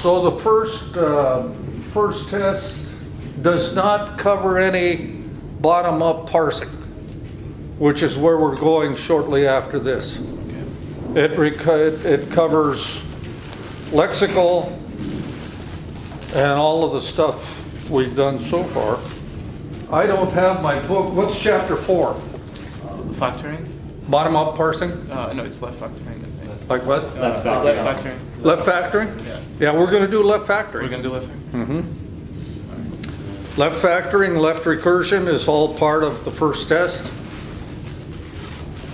So the first test does not cover any bottom-up parsing, which is where we're going shortly after this. It covers lexical and all of the stuff we've done so far. I don't have my book. What's chapter 4? Factoring? Bottom-up parsing? No, it's left factoring, I think. Like what? Left factoring. Left factoring? Yeah. Yeah, we're gonna do left factoring. We're gonna do left factoring. Left factoring, left recursion is all part of the first test.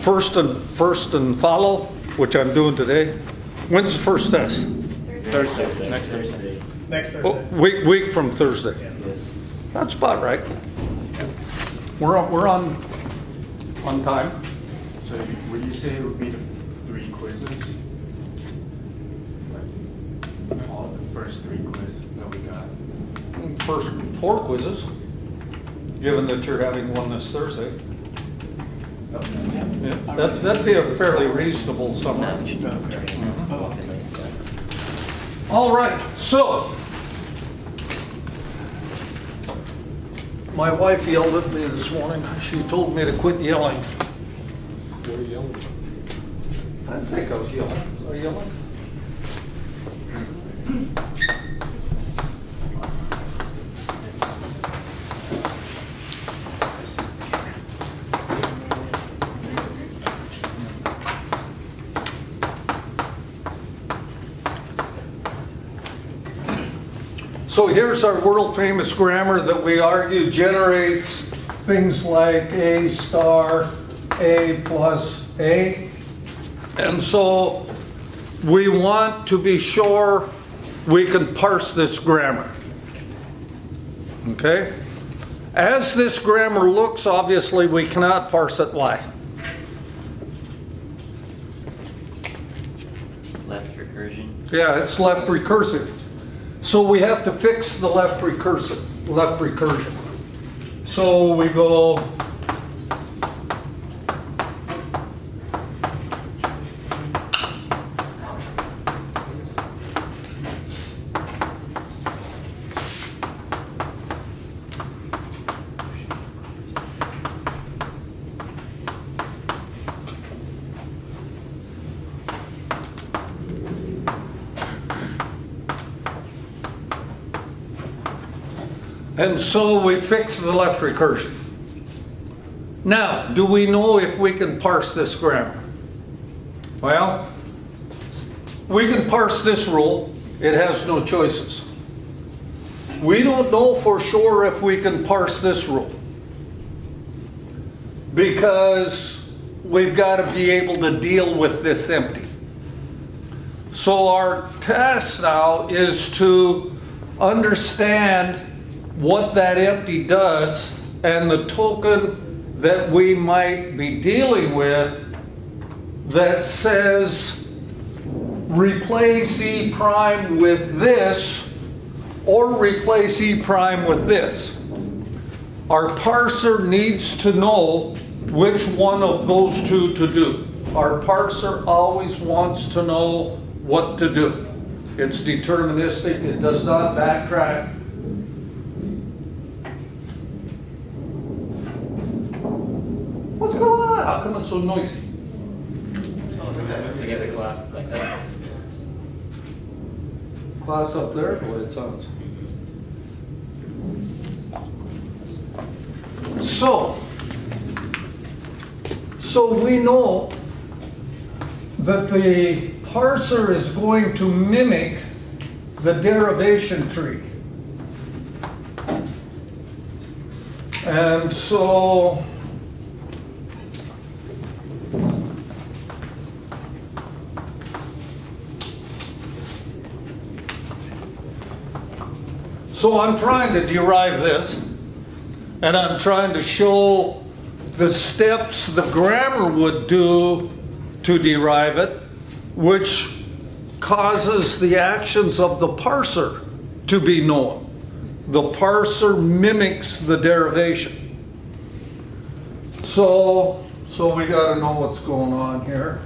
First and follow, which I'm doing today. When's the first test? Thursday, next Thursday. Next Oh, Thursday. week from Thursday. Yes. That's about right. We're on time. So would you say it would be the 3 quizzes? Like, all the first 3 quizzes that we got? First 4 quizzes, given that you're having one this Thursday. Yeah, that'd be a fairly reasonable summary. All right, so my wife yelled at me this morning. She told me to quit yelling. What are you yelling? I think I was yelling. Was I yelling? So here's our world famous grammar that we argue generates things like A star, A plus A. And so we want to be sure we can parse this grammar. Okay? As this grammar looks, obviously we cannot parse it. Why? Left recursion. Yeah, it's left recursive. So we have to fix the left recursion. So we go and so we fix the left recursion. Now, do we know if we can parse this grammar? Well, we can parse this rule. It has no choices. We don't know for sure if we can parse this rule, because we've got to be able to deal with this empty. So our task now is to understand what that empty does, and the token that we might be dealing with that says replace E prime with this or replace E prime with this. Our parser needs to know which one of those two to do. Our parser always wants to know what to do. It's deterministic, it does not backtrack. What's going on? How come it's so noisy? Together classes like that. Class up there, the way it sounds. So we know that the parser is going to mimic the derivation tree. And so I'm trying to derive this, and I'm trying to show the steps the grammar would do to derive it, which causes the actions of the parser to be known. The parser mimics the derivation. So we got to know what's going on here.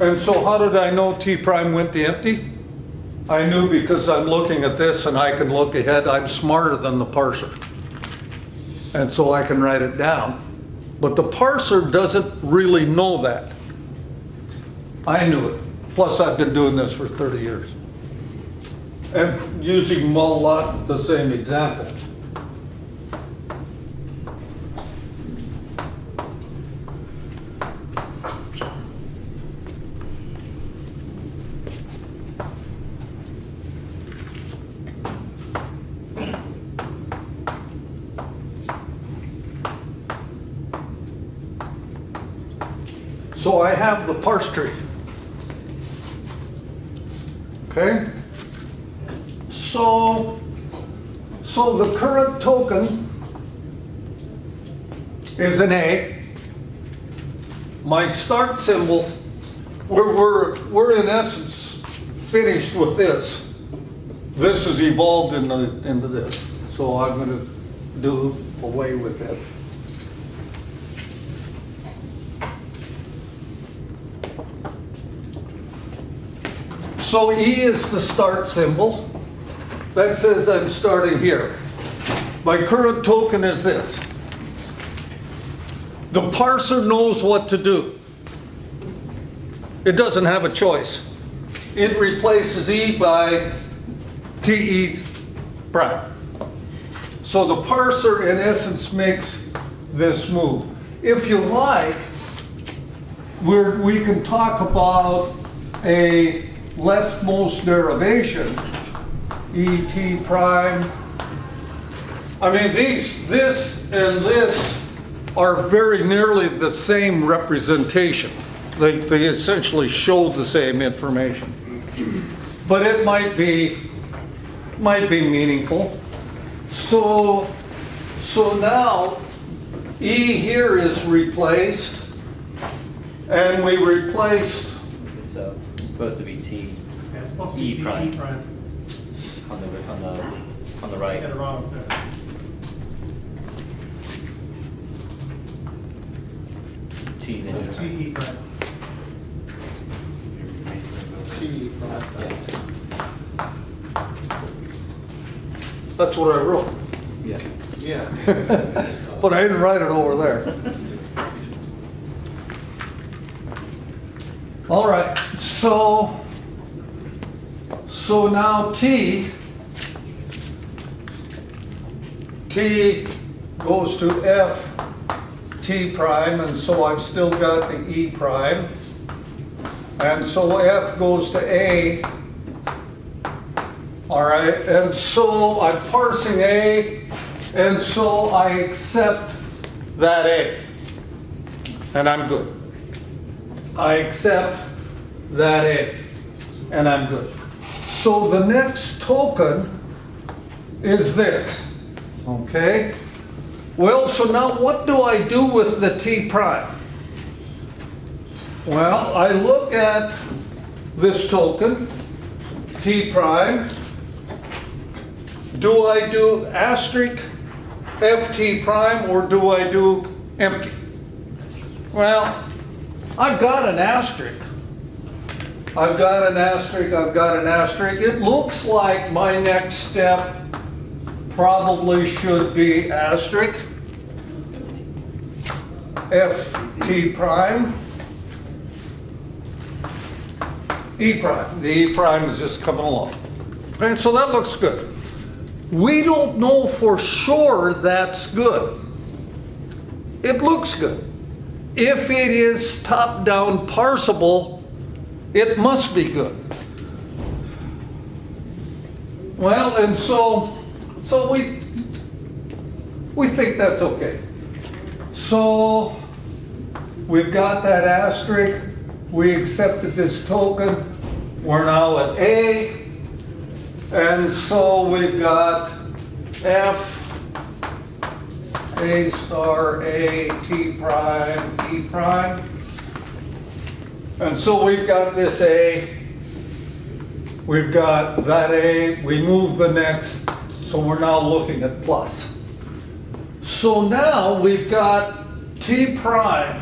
And so how did I know T prime went to empty? I knew because I'm looking at this and I can look ahead. I'm smarter than the parser. And so I can write it down. But the parser doesn't really know that. I knew it. Plus I've been doing this for 30 years. And using a lot the same example. So I have the parse tree. Okay? So the current token is an A. My start symbol, we're in essence finished with this. This has evolved into this. So I'm going to do away with it. So E is the start symbol. That says I'm starting here. My current token is this. The parser knows what to do. It doesn't have a choice. It replaces E by TE prime. So the parser in essence makes this move. If you like, we can talk about a leftmost derivation, ET prime. I mean, this and this are very nearly the same representation. They essentially show the same information. But it might be meaningful. So now E here is replaced, and we replaced It's supposed to be T Yeah, it's supposed to be E T prime. E prime. on the right. Get it wrong there. T then E T prime. E prime. T E prime. That's what I wrote, Yeah. Yeah. but I didn't write it over there. All right, so now T goes to F T prime, and so I've still got the E prime. And so F goes to A. All right, and so I'm parsing A, and so I accept that A, and I'm good. I accept that A, and I'm good. So the next token is this, okay? Well, so now what do I do with the T prime? Well, I look at this token, T prime. Do I do asterisk FT prime or do I do empty? Well, I've got an asterisk. I've got an asterisk, I've got an asterisk. It looks like my next step probably should be asterisk FT prime. E prime. The E prime is just coming along. And so that looks good. We don't know for sure that's good. It looks good. If it is top-down parsable, it must be good. Well, and so we think that's okay. So we've got that asterisk. We accepted this token. We're now at A. And so we've got F, A star, A, T prime, E prime. And so we've got this A. We've got that A. We move the next. So we're now looking at plus. So now we've got T prime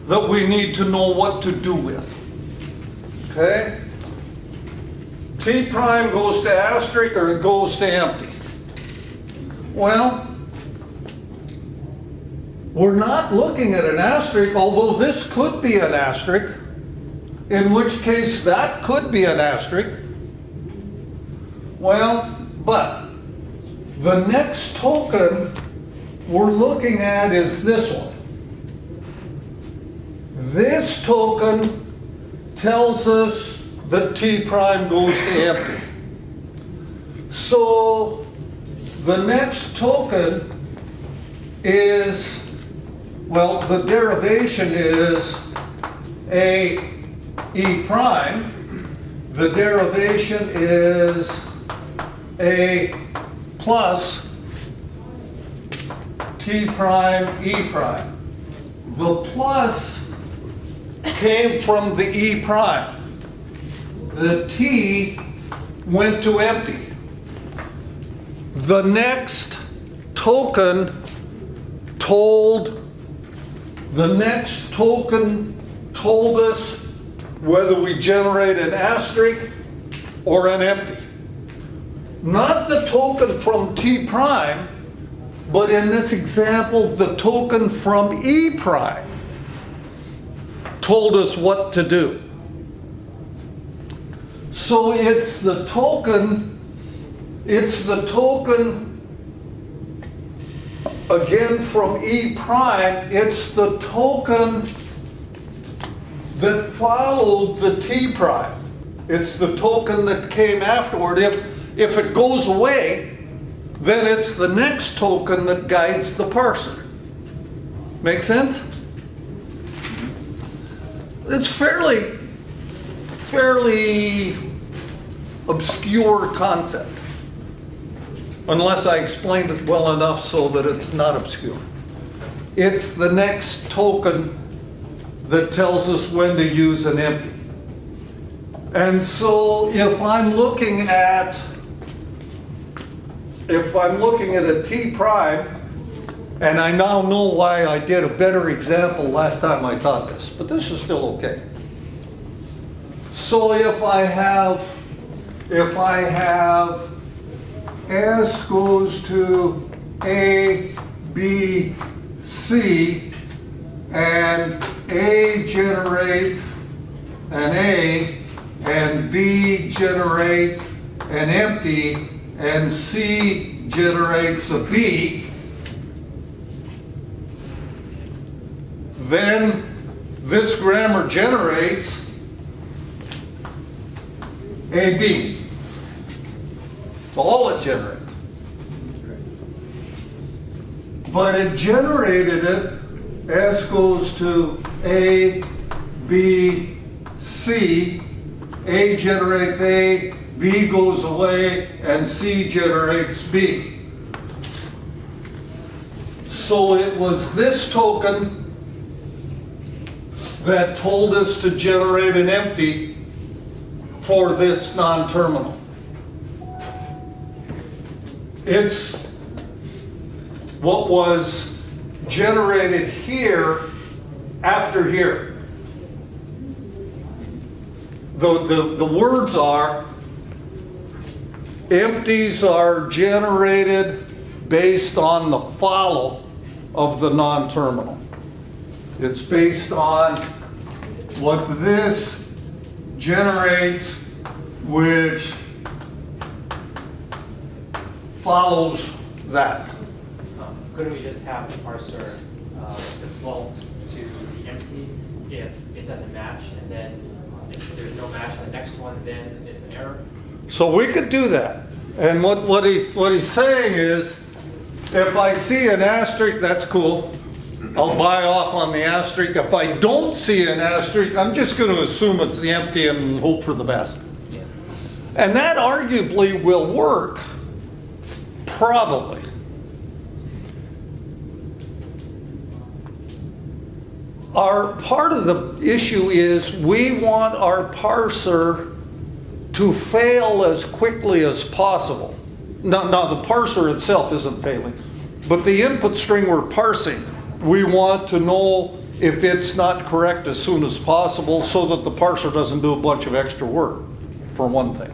that we need to know what to do with. Okay? T prime goes to asterisk or it goes to empty. Well, we're not looking at an asterisk, although this could be an asterisk, in which case that could be an asterisk. Well, but the next token we're looking at is this one. This token tells us that T prime goes to empty. So the next token is, well, the derivation is A E prime. The derivation is A plus T prime E prime. The plus came from the E prime. The T went to empty. The next token told us whether we generate an asterisk or an empty. Not the token from T prime, but in this example, the token from E prime told us what to do. So it's the token again from E prime, it's the token that followed the T prime. It's the token that came afterward. If it goes away, then it's the next token that guides the parser. Make sense? It's fairly obscure concept, unless I explained it well enough so that it's not obscure. It's the next token that tells us when to use an empty. And so if I'm looking at a T prime, and I now know why I did a better example last time I taught this, but this is still okay. So if I have S goes to A, B, C, and A generates an A, and B generates an empty, and C generates a B, then this grammar generates AB. It's all it generates. But it generated it, S goes to A, B, C, A generates A, B goes away, and C generates B. So it was this token that told us to generate an empty for this non-terminal. It's what was generated here after here. The words are, empties are generated based on the follow of the non-terminal. It's based on what this generates, which follows that. Couldn't we just have the parser default to the empty if it doesn't match, and then if there's no match on the next one, then it's an error? So we could do that. And what he's saying is, if I see an asterisk, that's cool. I'll buy off on the asterisk. If I don't see an asterisk, I'm just going to assume it's the empty and hope for the best. Yeah. And that arguably will work, probably. Our part of the issue is we want our parser to fail as quickly as possible. Now the parser itself isn't failing, but the input string we're parsing, we want to know if it's not correct as soon as possible so that the parser doesn't do a bunch of extra work, for one thing.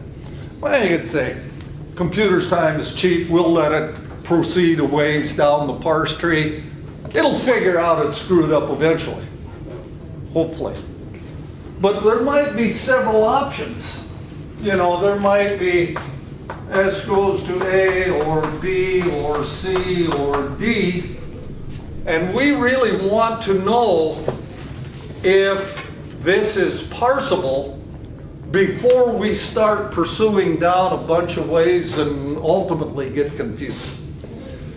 Well, you could say, computer's time is cheap, we'll let it proceed a ways down the parse tree. It'll figure out it's screwed up eventually, hopefully. But there might be several options. You know, there might be S goes to A or B or C or D. And we really want to know if this is parsable before we start pursuing down a bunch of ways and ultimately get confused.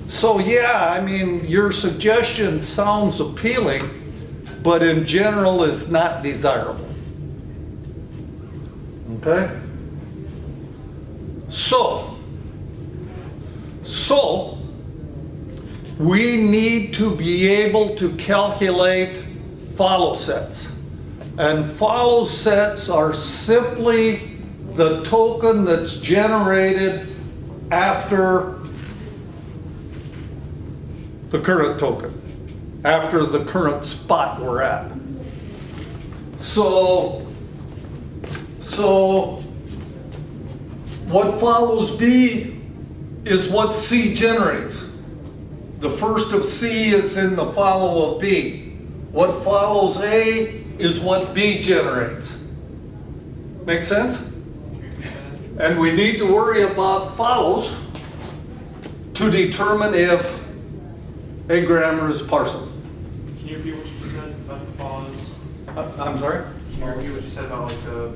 So yeah, I mean, your suggestion sounds appealing, but in general is not desirable. Okay? So we need to be able to calculate follow sets. And follow sets are simply the token that's generated after the current token, after the current spot we're at. So what follows B is what C generates. The first of C is in the follow of B. What follows A is what B generates. Make sense? And we need to worry about follows to determine if a grammar is parsable. Can you repeat what you said about the follows? I'm sorry? Can you repeat what you said about like the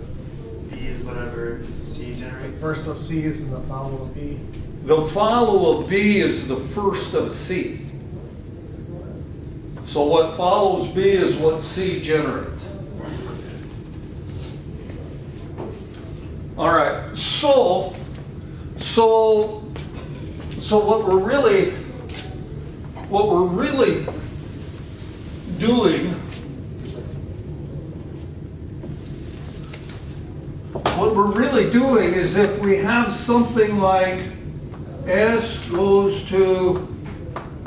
B is whatever C generates? First of C is in the follow of B. The follow of B is the first of C. So what follows B is what C generates. All right, so what we're really doing, is if we have something like S goes to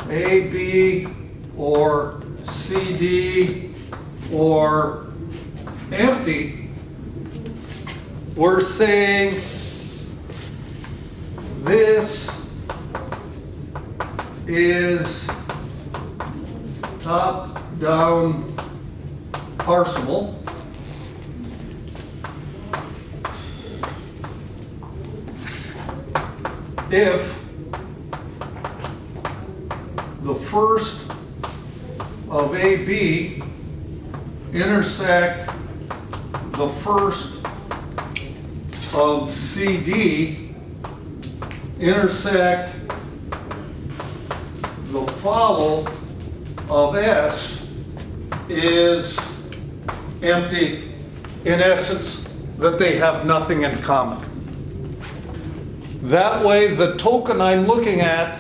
AB or CD or empty, we're saying this is top-down parsable. If the first of AB intersect the first of CD intersect the follow of S is empty, in essence, that they have nothing in common. That way, the token I'm looking at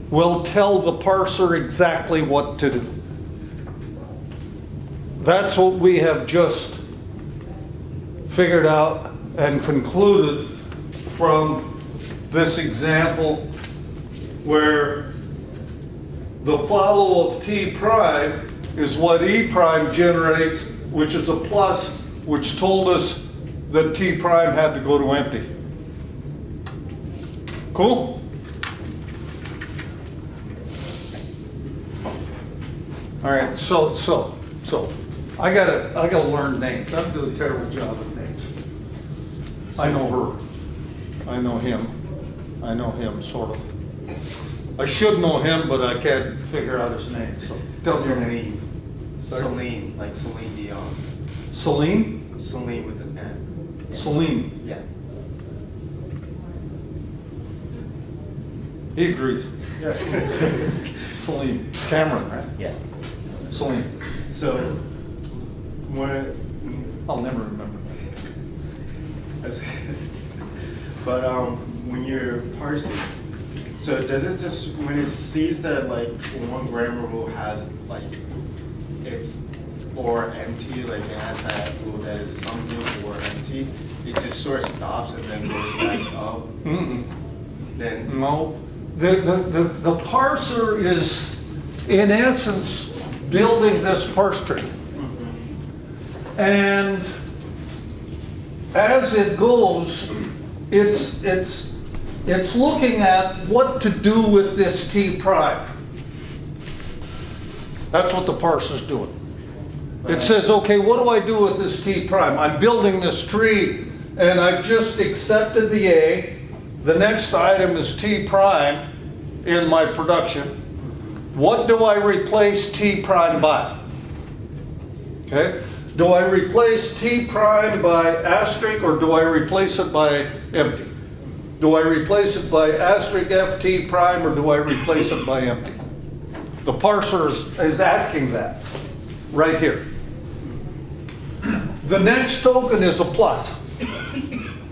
will tell the parser exactly what to do. That's what we have just figured out and concluded from this example where the follow of T prime is what E prime generates, which is a plus, which told us that T prime had to go to empty. Cool? All right, so I gotta learn names. I'm doing a terrible job at names. I know her. I know him. I know him, sort of. I should know him, but I can't figure out his name, so tell me. Celine, like Celine Dion. Celine? Celine with an N. Celine. Yeah. He agrees. Yeah. Celine. Cameron, right? Yeah. Celine. So, when, I'll never remember but when you're parsing, so does it just, when it sees that like one grammar rule has like, it's or empty, like it has that rule that is something or empty, it just sort of stops and then goes back up? that. Then No. The parser is, in essence, building this parse tree. And as it goes, it's looking at what to do with this T prime. That's what the parser's doing. It says, okay, what do I do with this T prime? I'm building this tree and I've just accepted the A. The next item is T prime in my production. What do I replace T prime by? Okay? Do I replace T prime by asterisk or do I replace it by empty? Do I replace it by asterisk FT prime or do I replace it by empty? The parser is asking that right here. The next token is a plus.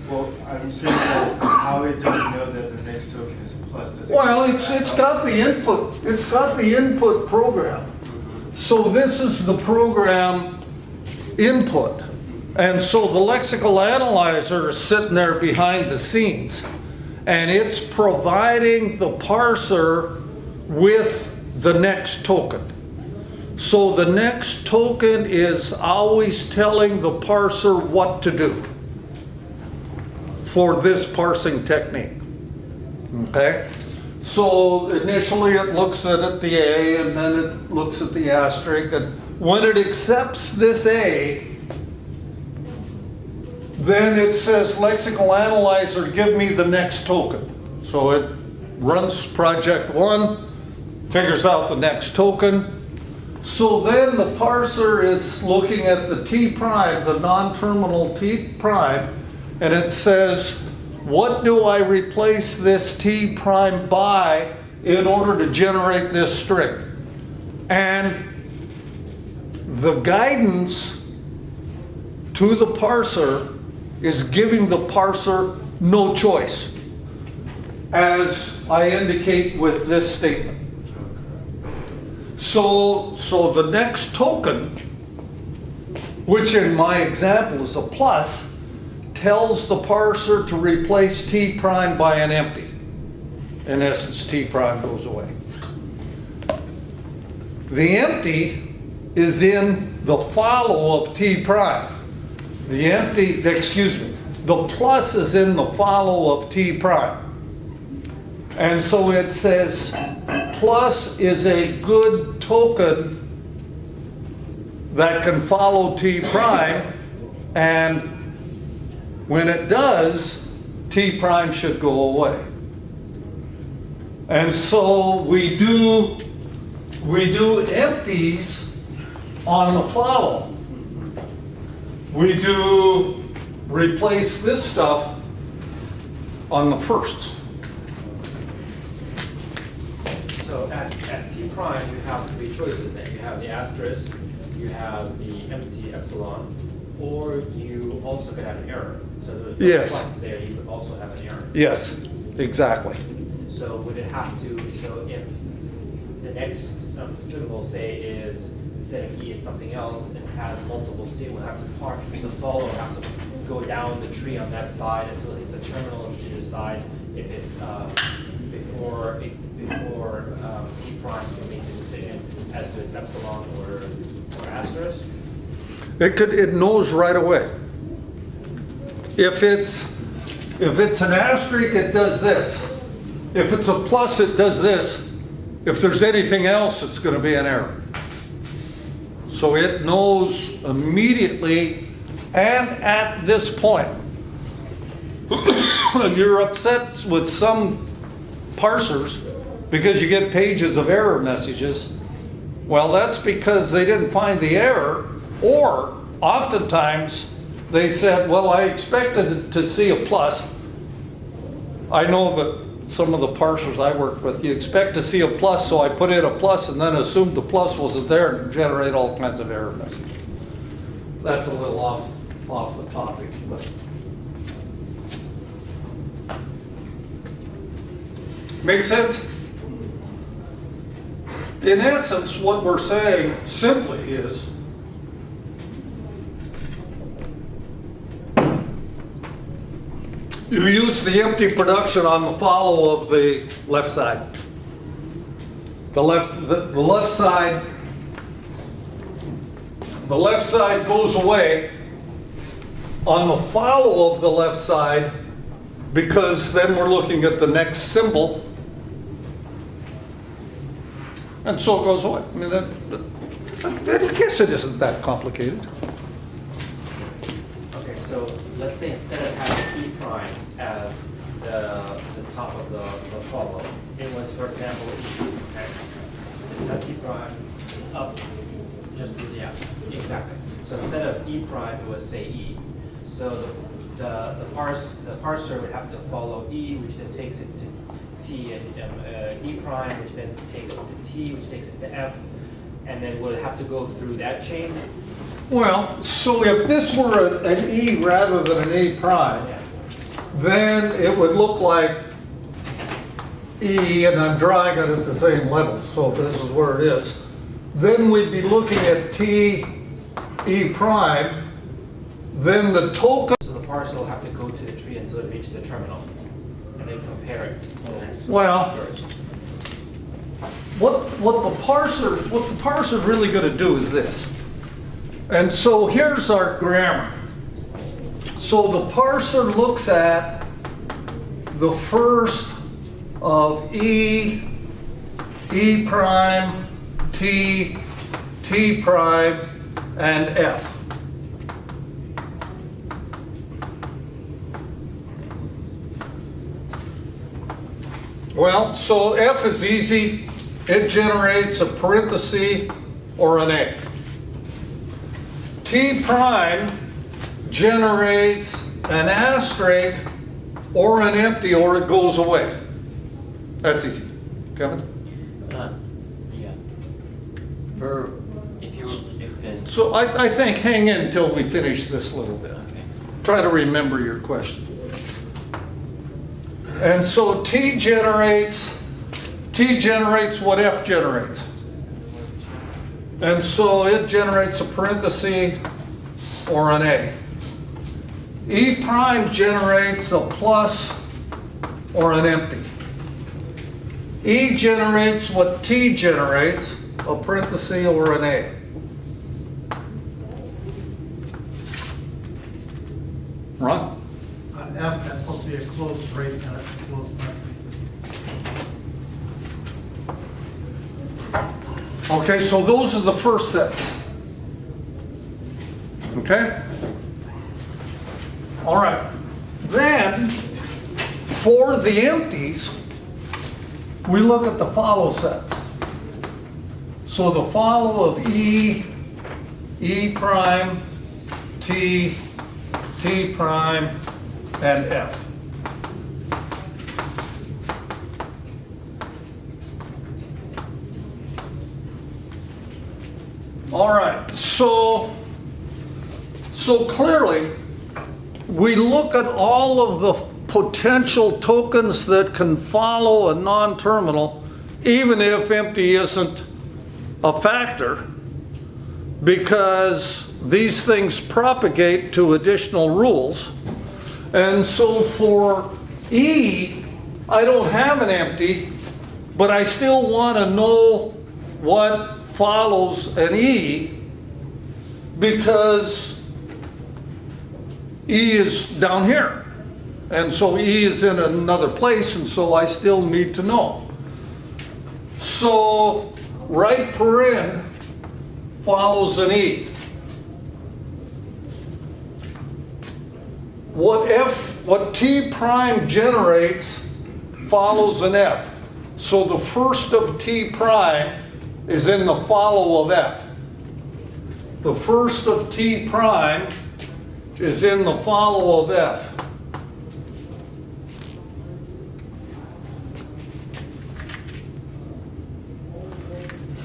Well, I'm saying that how it doesn't know that the next token is a plus. Does it? Well, it's got the input. It's got the input program. So this is the program input. And so the lexical analyzer is sitting there behind the scenes. And it's providing the parser with the next token. So the next token is always telling the parser what to do for this parsing technique. Okay? So initially it looks at it, the A, and then it looks at the asterisk, and when it accepts this A, then it says lexical analyzer, give me the next token. So it runs project 1, figures out the next token. So then the parser is looking at the T prime, the non-terminal T prime, and it says, what do I replace this T prime by in order to generate this string? And the guidance to the parser is giving the parser no choice, as I indicate with this statement. So the next token, which in my example is a plus, tells the parser to replace T prime by an empty. In essence, T prime goes away. The empty is in the follow of T prime. The plus is in the follow of T prime. And so it says plus is a good token that can follow T prime, and when it does, T prime should go away. And so we do empties on the follow. We do replace this stuff on the firsts. So at T prime, you have 3 choices then. You have the asterisk, you have the empty epsilon, or you also could have an error. So there's no Yes. plus there, you could also have an error. Yes, exactly. So would it have to, so if the next symbol, say, is instead of E, it's something else, and has multiple states, we'll have to park the follow, have to go down the tree on that side until it's a terminal to decide if it, before T prime can make the decision as to its epsilon or asterisk. It knows right away. If it's an asterisk, it does this. If it's a plus, it does this. If there's anything else, it's going to be an error. So it knows immediately, and at this point, you're upset with some parsers because you get pages of error messages. Well, that's because they didn't find the error, or oftentimes they said, well, I expected to see a plus. I know that some of the parsers I worked with, you expect to see a plus, so I put in a plus and then assumed the plus wasn't there and generate all kinds of error messages. That's a little off the topic, but. Make sense? In essence, what we're saying simply is, you use the empty production on the follow of the left side. The left side the left side goes away on the follow of the left side, because then we're looking at the next symbol. And so it goes away. I mean, I guess it isn't that complicated. Okay, so let's say instead of having E prime as the top of the follow, it was, for example, E, okay? That's E prime up, just, yeah, exactly. So instead of E prime, it was say E. So the parser would have to follow E, which then takes it to T, and E prime, which then takes it to T, which takes it to F, and then would have to go through that chain. Well, so if this were an E rather than an A prime, Yeah. then it would look like E, and I'm drawing it at the same level, so this is where it is. Then we'd be looking at T, E prime, then the token. So the parser will have to go to the tree until it reaches the terminal, and then compare it. Well, what the parser's really gonna do is this. And so here's our grammar. So the parser looks at the first of E, E prime, T, T prime, and F. Well, so F is easy. It generates a parenthesis or an A. T prime generates an asterisk or an empty, or it goes away. That's easy. Kevin? Yeah. For, if it, So I think hang in until we finish this little bit. okay. Try to remember your question. And so T generates what F generates. And so it generates a parenthesis or an A. E prime generates a plus or an empty. E generates what T generates, a parenthesis or an A. Ron? On F, that's supposed to be a closed brace, not a closed parenthesis. Okay, so those are the first set. Okay? All right. Then, for the empties, we look at the follow sets. So the follow of E, E prime, T, T prime, and F. All right, so clearly, we look at all of the potential tokens that can follow a non-terminal, even if empty isn't a factor, because these things propagate to additional rules. And so for E, I don't have an empty, but I still want to know what follows an E, because E is down here. And so E is in another place, and so I still need to know. So right paren follows an E. What T prime generates follows an F. So the first of T prime is in the follow of F. The first of T prime is in the follow of F.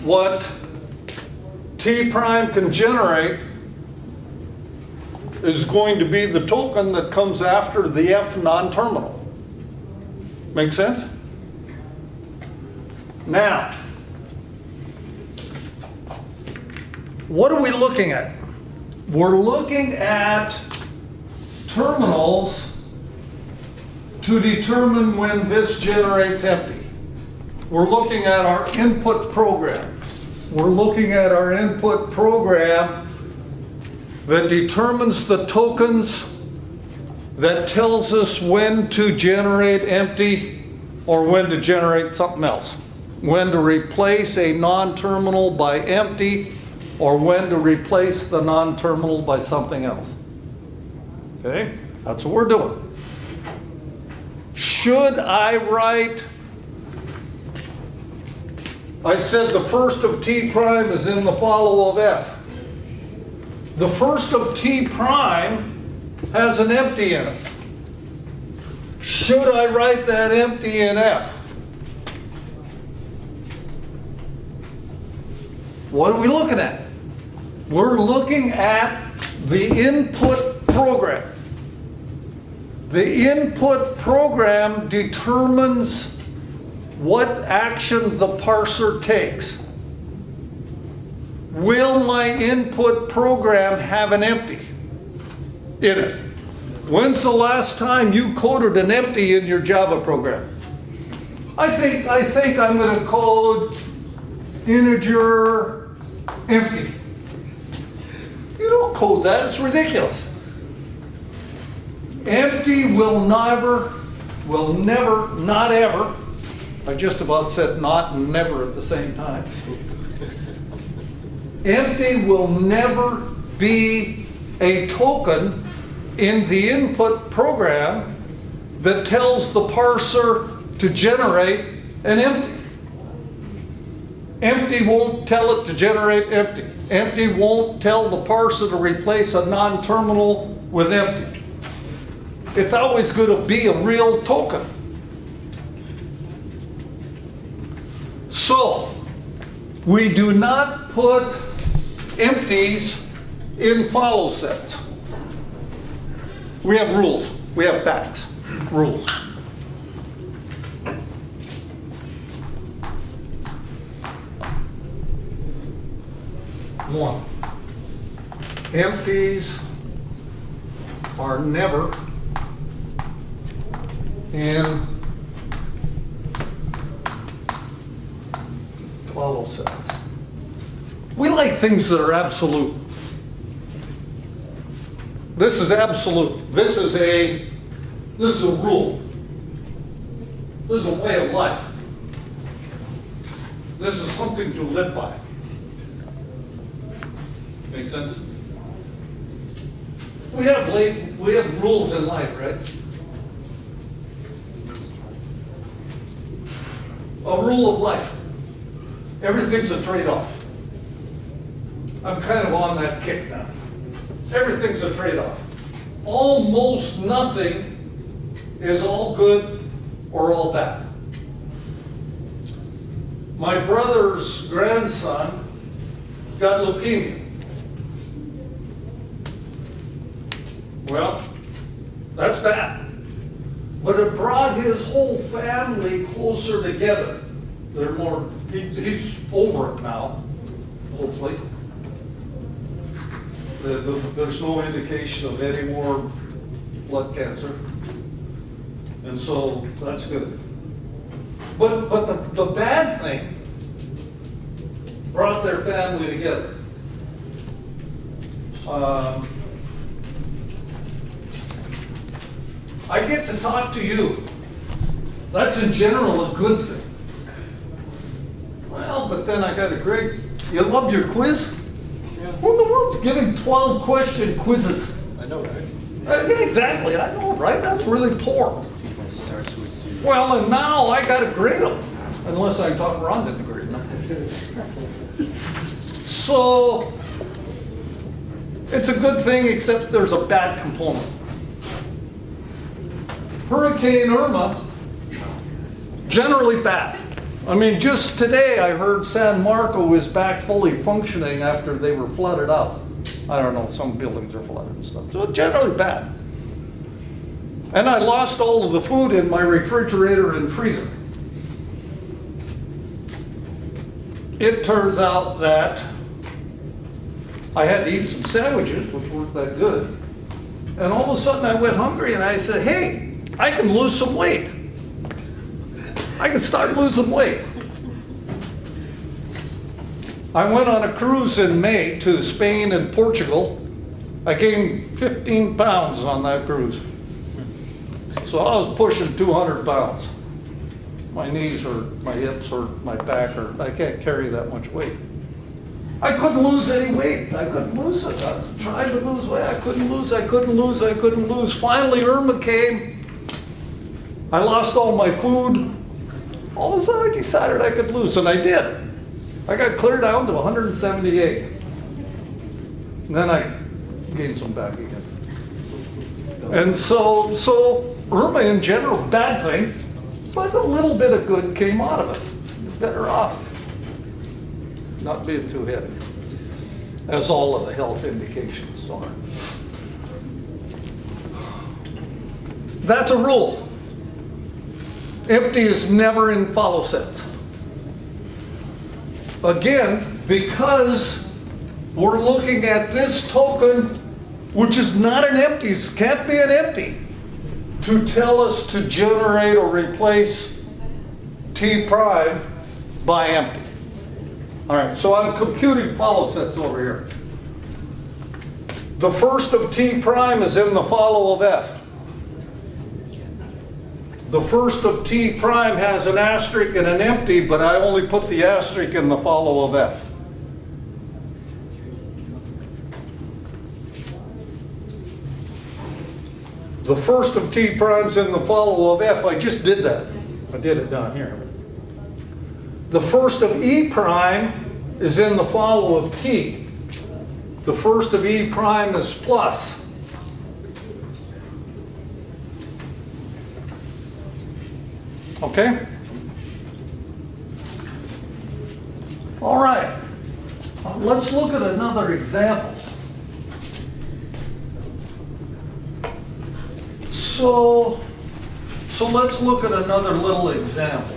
What T prime can generate is going to be the token that comes after the F non-terminal. Make sense? Now, what are we looking at? We're looking at terminals to determine when this generates empty. We're looking at our input program. We're looking at our input program that determines the tokens, that tells us when to generate empty or when to generate something else. When to replace a non-terminal by empty or when to replace the non-terminal by something else. Okay, that's what we're doing. Should I write, I said the first of T prime is in the follow of F. The first of T prime has an empty in it. Should I write that empty in F? What are we looking at? We're looking at the input program. The input program determines what action the parser takes. Will my input program have an empty in it? When's the last time you coded an empty in your Java program? I think I'm going to code integer empty. You don't code that, it's ridiculous. Empty will never, not ever, I just about said not and never at the same time. Empty will never be a token in the input program that tells the parser to generate an empty. Empty won't tell it to generate empty. Empty won't tell the parser to replace a non-terminal with empty. It's always going to be a real token. So, we do not put empties in follow sets. We have rules. We have facts. Rules. One, empties are never in follow sets. We like things that are absolute. This is absolute. This is a rule. This is a way of life. This is something to live by. Make sense? We have rules in life, right? A rule of life. Everything's a trade-off. I'm kind of on that kick now. Everything's a trade-off. Almost nothing is all good or all bad. My brother's grandson got leukemia. Well, that's bad. But it brought his whole family closer together. They're more, he's over it now, hopefully. There's no indication of any more blood cancer. And so that's good. But the bad thing brought their family together. I get to talk to you. That's in general a good thing. Well, but then I got a great, you love your quiz? Who in the world's giving 12-question quizzes? I know, right? Yeah, exactly, I know, right? That's really poor. It starts with zero. Well, and now I gotta grade them, unless I talk Ron into grading them. So, it's a good thing, except there's a bad component. Hurricane Irma, generally bad. I mean, just today I heard San Marco is back fully functioning after they were flooded out. I don't know, some buildings are flooded and stuff. So generally bad. And I lost all of the food in my refrigerator and freezer. It turns out that I had to eat some sandwiches, which weren't that good. And all of a sudden I went hungry and I said, hey, I can lose some weight. I can start losing weight. I went on a cruise in May to Spain and Portugal, I gained 15 pounds on that cruise. So I was pushing 200 pounds. My knees hurt, my hips hurt, my back hurt. I can't carry that much weight. I couldn't lose any weight. I couldn't lose it. I was trying to lose weight. I couldn't lose. Finally, Irma came. I lost all my food. All of a sudden, I decided I could lose, and I did. I got clear down to 178. And then I gained some back again. And so Irma in general, bad thing, but a little bit of good came out of it. You're better off not being too heavy, as all of the health indications are. That's a rule. Empty is never in follow sets. Again, because we're looking at this token, which is not an empty, can't be an empty, to tell us to generate or replace T prime by empty. All right, so I'm computing follow sets over here. The first of T prime is in the follow of F. The first of T prime has an asterisk and an empty, but I only put the asterisk in the follow of F. The first of T primes in the follow of F, I just did that. I did it down here. The first of E prime is in the follow of T. The first of E prime is plus. Okay? All right. Let's look at another example. So let's look at another little example.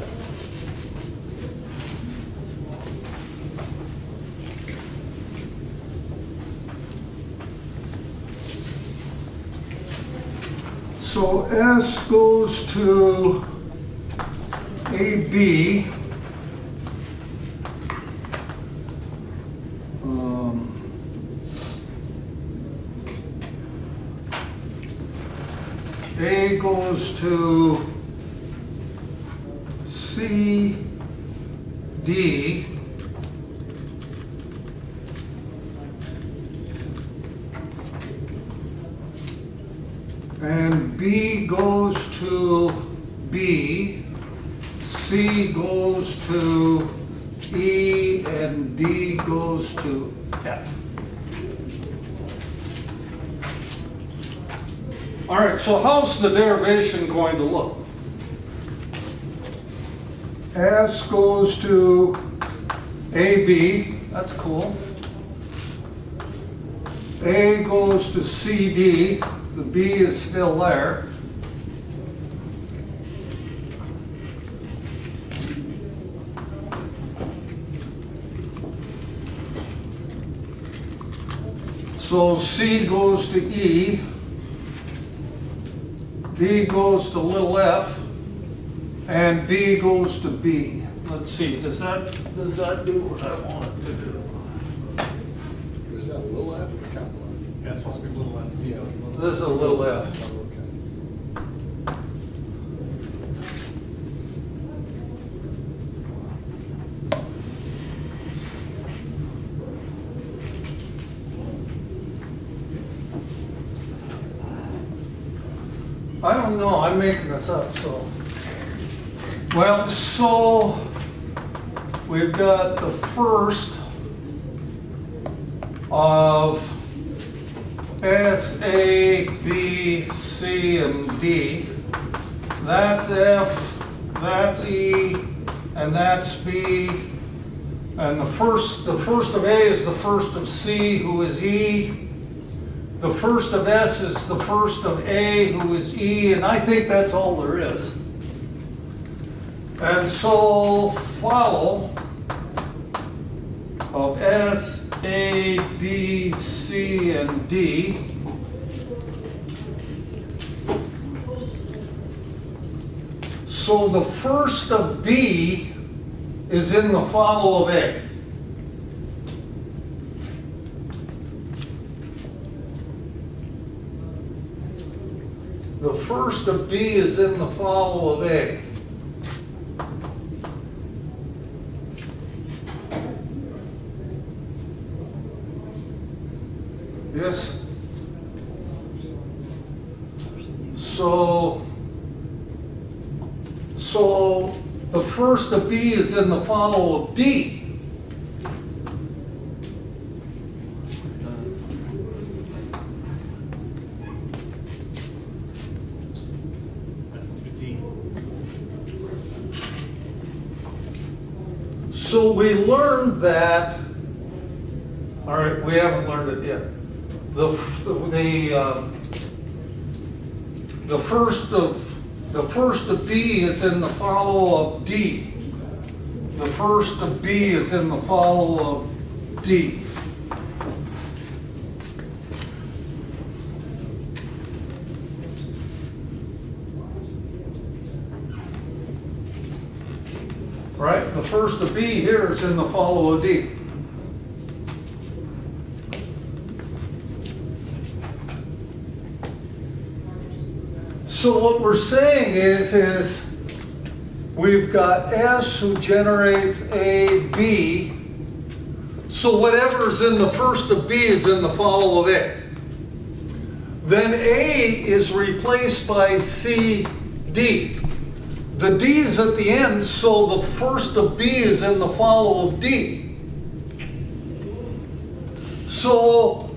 So S goes to AB. A goes to C, D. And B goes to B, C goes to E, and D goes to F. All right, so how's the derivation going to look? S goes to AB, that's cool. A goes to CD, the B is still there. So C goes to E, D goes to little f, and B goes to B. Let's see, does that do what I want it to do? Is that little f or capital F? Yeah, it's supposed to be a little left. Yeah. This is a little f. Okay. I don't know, I'm making this up, so. Well, so we've got the first of S, A, B, C, and D. That's F, that's E, and that's B. And the first of A is the first of C, who is E. The first of S is the first of A, who is E, and I think that's all there is. And so follow of S, A, B, C, and D. So the first of B is in the follow of A. the first of B is in the follow of A. Yes? So the first of B is in the follow of D. That's supposed to be D. So we learned that, all right, we haven't learned it yet. The first of B is in the follow of D. The first of B is in the follow of D. Right? The first of B here is in the follow of D. So what we're saying is we've got S who generates A, B. So whatever's in the first of B is in the follow of A. Then A is replaced by C, D. The D is at the end, so the first of B is in the follow of D. So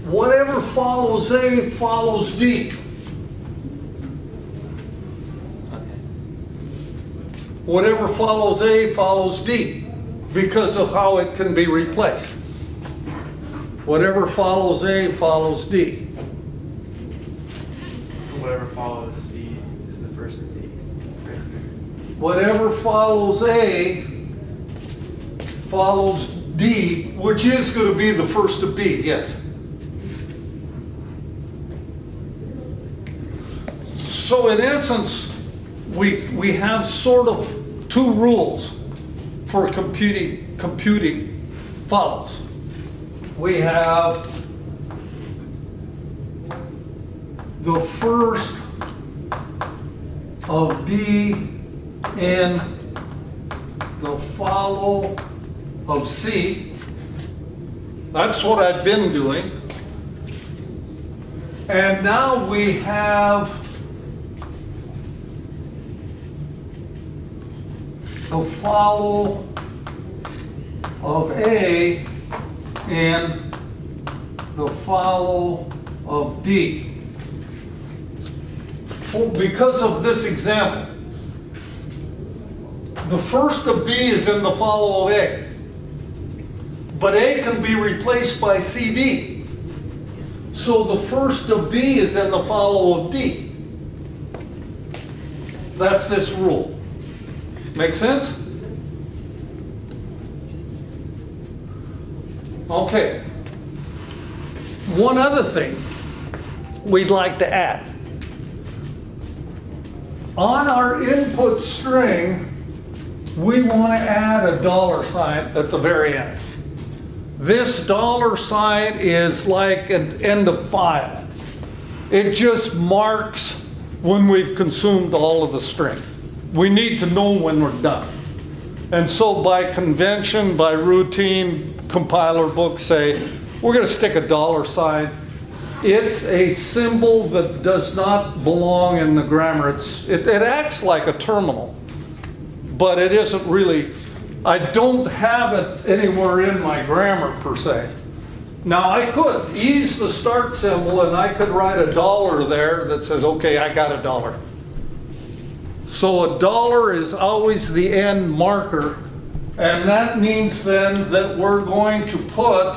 whatever follows A follows D. Whatever follows A follows D because of how it can be replaced. Whatever follows A follows D. Whatever follows C is the first of D. Whatever follows A follows D, which is going to be the first of B, yes. So in essence, we have sort of two rules for computing follows. We have the first of D in the follow of C. That's what I've been doing. And now we have the follow of A and the follow of D. Because of this example, the first of B is in the follow of A, but A can be replaced by CD. So the first of B is in the follow of D. That's this rule. Make sense? Okay. One other thing we'd like to add. On our input string, we want to add a $sign at the very end. This $sign is like an end of file. It just marks when we've consumed all of the string. We need to know when we're done. And so by convention, by routine, compiler books say, we're going to stick a $sign. It's a symbol that does not belong in the grammar. It acts like a terminal, but it isn't really. I don't have it anywhere in my grammar per se. Now I could ease the start symbol and I could write $1 there that says, okay, I got $1. So $1 is always the end marker, and that means then that we're going to put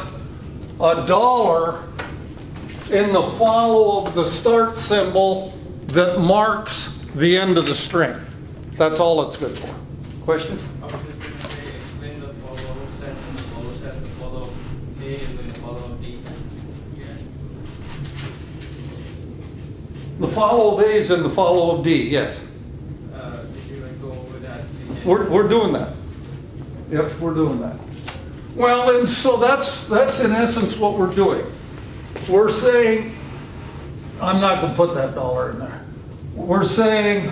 $1 in the follow of the start symbol that marks the end of the string. That's all it's good for. Question? Explain the follow set and the follow set, the follow A and then the follow D. The follow of A is in the follow of D, yes. Did you go over that? We're doing that. Yep, we're doing that. Well, and so that's in essence what we're doing. We're saying I'm not gonna put that dollar in there. We're saying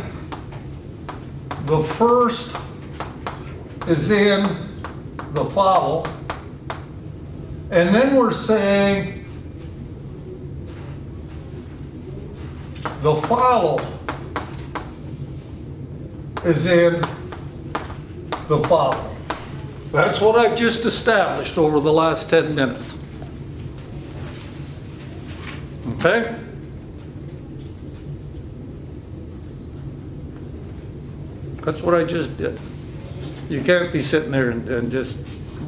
the first is in the follow. And then we're saying the follow is in the follow. That's what I've just established over the last 10 minutes. Okay? That's what I just did. You can't be sitting there and just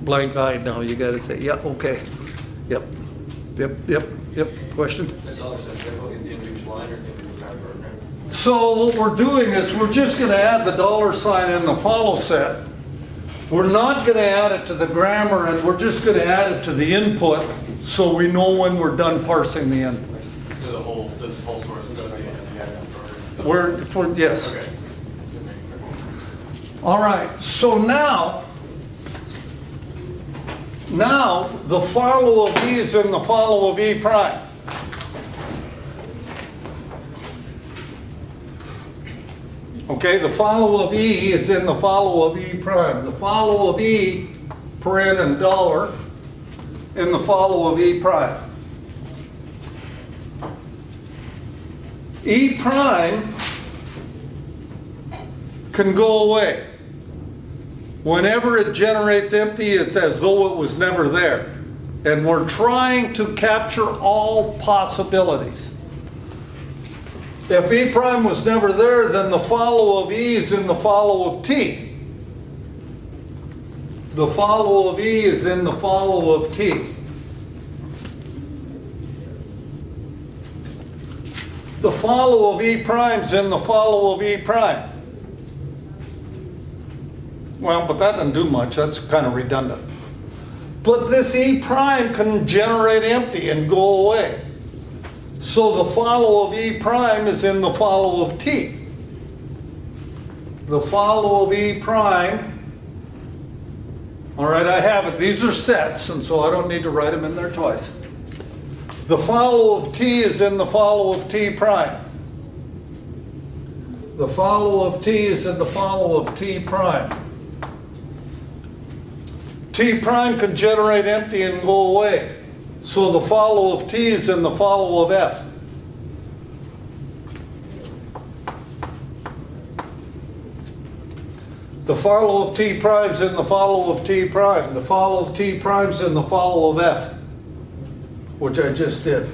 blank-eyed now. You gotta say, yep, okay, yep, yep. Question? So what we're doing is we're just gonna add the dollar sign in the follow set. We're not gonna add it to the grammar, and we're just gonna add it to the input so we know when we're done parsing the input. So the whole, this whole source doesn't have Yes. Okay. All right, so now the follow of E is in the follow of E prime. Okay, the follow of E is in the follow of E prime. The follow of E, paren and dollar, in the follow of E prime. E prime can go away. Whenever it generates empty, it's as though it was never there. And we're trying to capture all possibilities. If E prime was never there, then the follow of E is in the follow of T. The follow of E is in the follow of T. The follow of E prime is in the follow of E prime. Well, but that doesn't do much. That's kind of redundant. But this E prime can generate empty and go away. So the follow of E prime is in the follow of T. The follow of E prime, all right, I have it. These are sets, and so I don't need to write them in there twice. The follow of T is in the follow of T prime. The follow of T is in the follow of T prime. T prime can generate empty and go away. So the follow of T is in the follow of F. The follow of T prime is in the follow of T prime. The follow of T prime is in the follow of F, which I just did.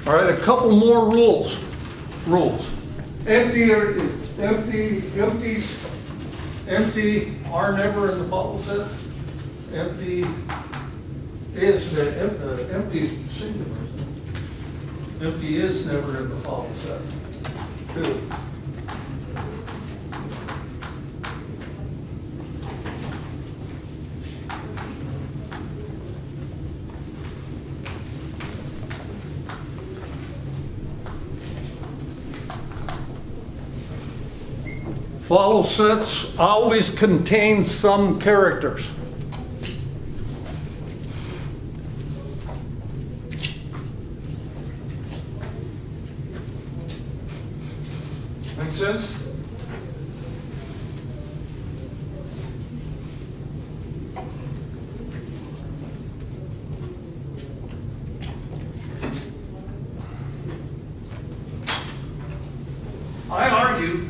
All right, a couple more rules. Empty are never in the follow set. Empty is singular. Empty is never in the follow set. Two. Follow sets always contain some characters. Make sense? I argue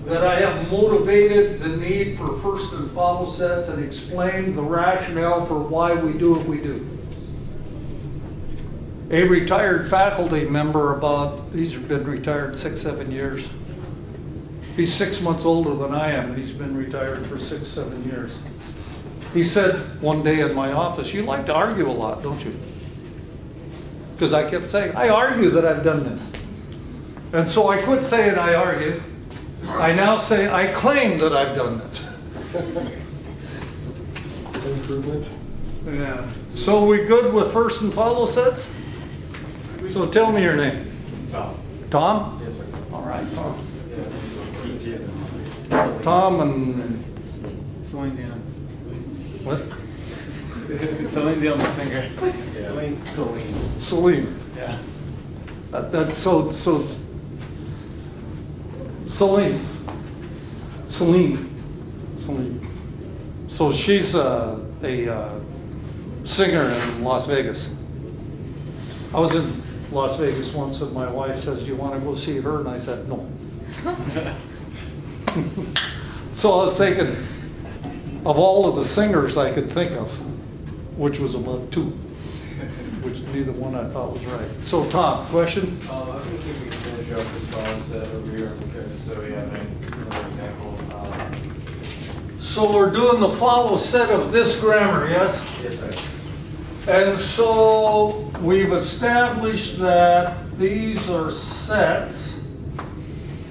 that I have motivated the need for first and follow sets and explained the rationale for why we do what we do. A retired faculty member he's been retired 6-7 years. He's 6 months older than I am, and he's been retired for 6-7 years. He said one day in my office, "You like to argue a lot, don't you?" Because I kept saying, "I argue that I've done this." And so I quit saying I argue. I now say I claim that I've done this. Improvement. Yeah. So we good with first and follow sets? So tell me your name. Tom. Tom? Yes, sir. All right, Tom. Tom and Slowing down. What? Celine Dion, the singer. Celine. Celine. Yeah. That's so, Celine. So she's a singer in Las Vegas. I was in Las Vegas once and my wife says, "Do you want to go see her?" And I said, "No." So I was thinking of all of the singers I could think of, which was about two, which neither one I thought was right. So Tom, question? I was gonna see if we can finish up this follow set over here on the side, so we have another example. So we're doing the follow set of this grammar, yes? Yes, sir. And so we've established that these are sets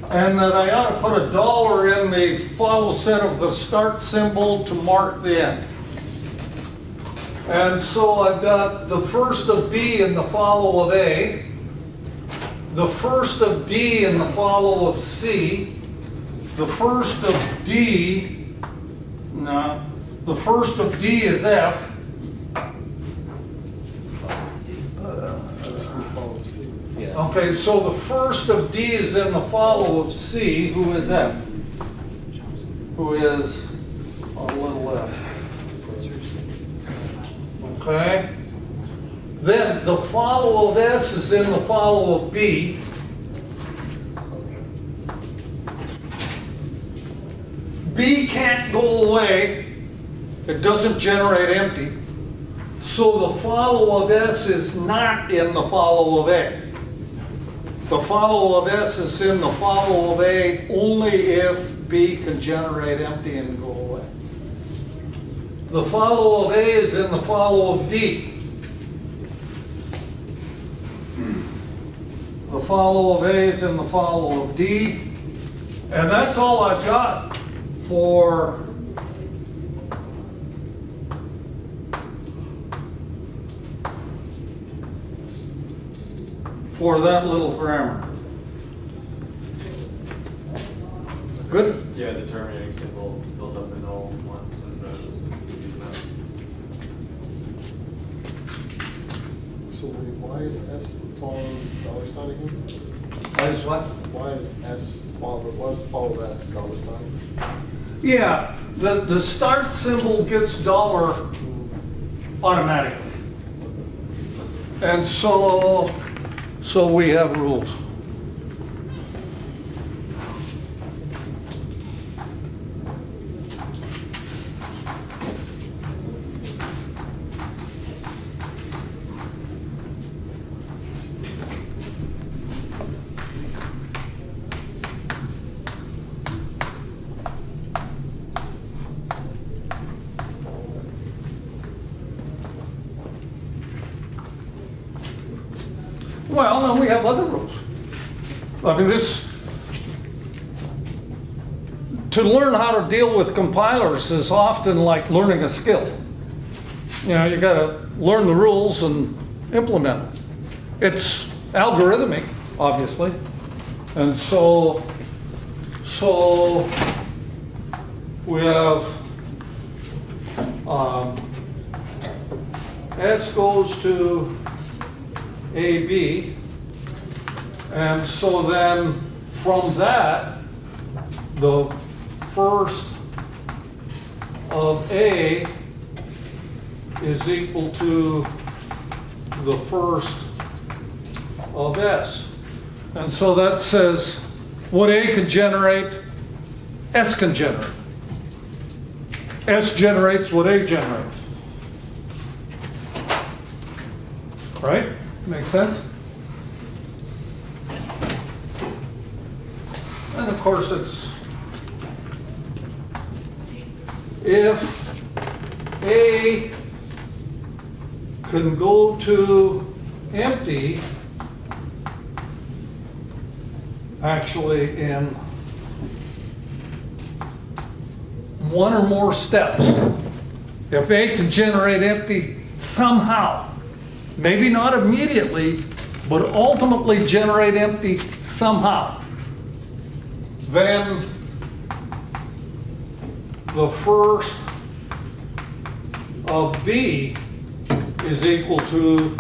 and that I ought to put a dollar in the follow set of the start symbol to mark the end. And so I've got the first of B in the follow of A, the first of D in the follow of C, the first of D, no, the first of D is F. Okay, so the first of D is in the follow of C, who is F? Who is a little f. Okay? Then the follow of S is in the follow of B. B can't go away. It doesn't generate empty. So the follow of S is not in the follow of A. The follow of S is in the follow of A only if B can generate empty and go away. The follow of A is in the follow of D. The follow of A is in the follow of D. And that's all I've got for that little grammar. Good? Yeah, the terminating symbol fills up the null once as well as using that. So why is S follows dollar sign again? That is what? Why is S follow, why does follow S dollar sign? Yeah, the start symbol gets dollar automatically. And so we have rules. Well, and we have other rules. I mean, to learn how to deal with compilers is often like learning a skill. You know, you gotta learn the rules and implement them. It's algorithmic, obviously. And so we have, S goes to AB, and so then from that, the first of A is equal to the first of S. And so that says what A can generate, S can generate. S generates what A generates. Right? Make sense? And of course it's, if A can go to empty, actually in one or more steps, if A can generate empty somehow, maybe not immediately, but ultimately generate empty somehow, then the first of B is equal to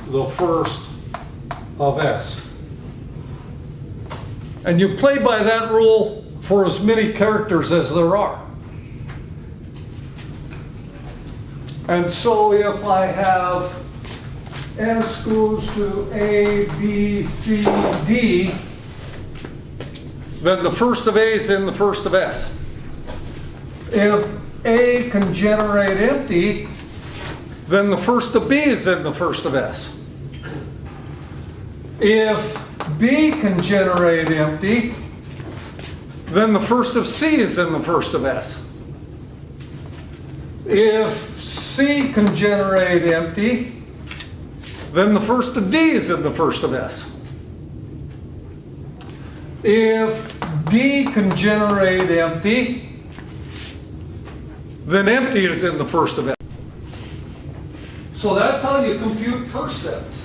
the first of S. And you play by that rule for as many characters as there are. And so if I have S goes to A, B, C, D, then the first of A is in the first of S. If A can generate empty, then the first of B is in the first of S. If B can generate empty, then the first of C is in the first of S. If C can generate empty, then the first of D is in the first of S. If D can generate empty, then empty is in the first of S. So that's how you compute first sets.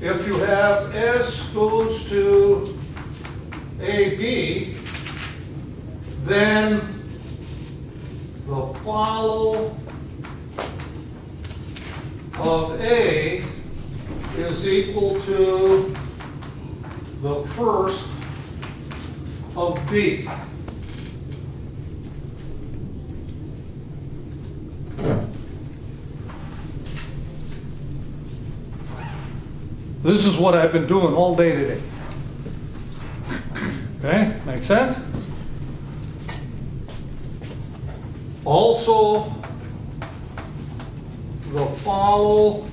If you have S goes to AB, then the follow of A is equal to the first of B. This is what I've been doing all day today. Okay, make sense? Also, the follow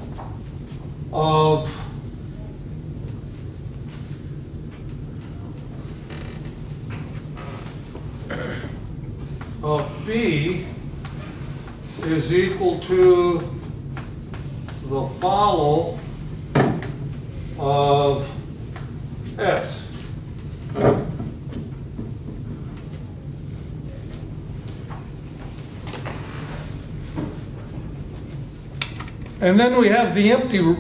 of B is equal to the follow of S. And then we have the empty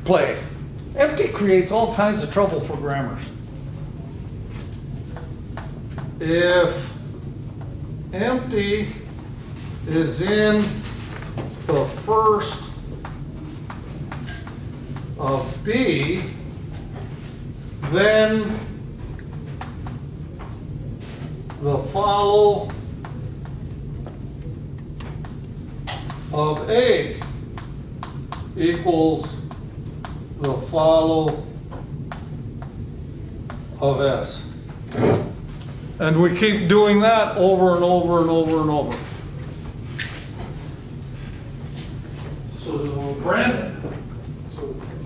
play. Empty creates all kinds of trouble for grammars. If empty is in the first of B, then the follow of A equals the follow of S. And we keep doing that over and over and over and over. So Brandon, So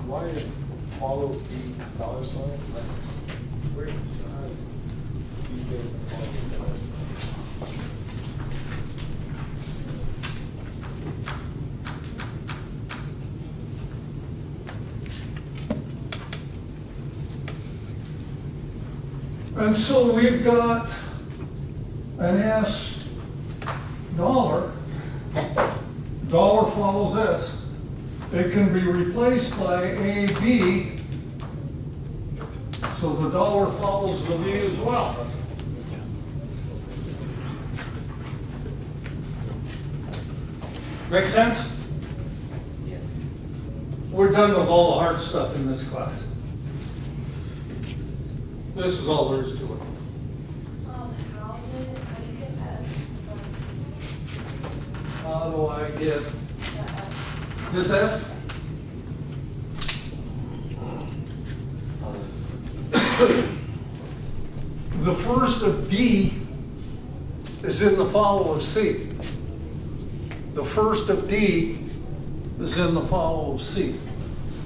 why is follow B dollar sign? Like, where is B getting follow dollar sign? and so we've got an S dollar. Dollar follows S. It can be replaced by AB, so the dollar follows the B as well. Make sense? Yeah. We're done with all the hard stuff in this class. This is all there is to it. How do you get F from How do I get the F? this F? The first of D is in the follow of C. The first of D is in the follow of C.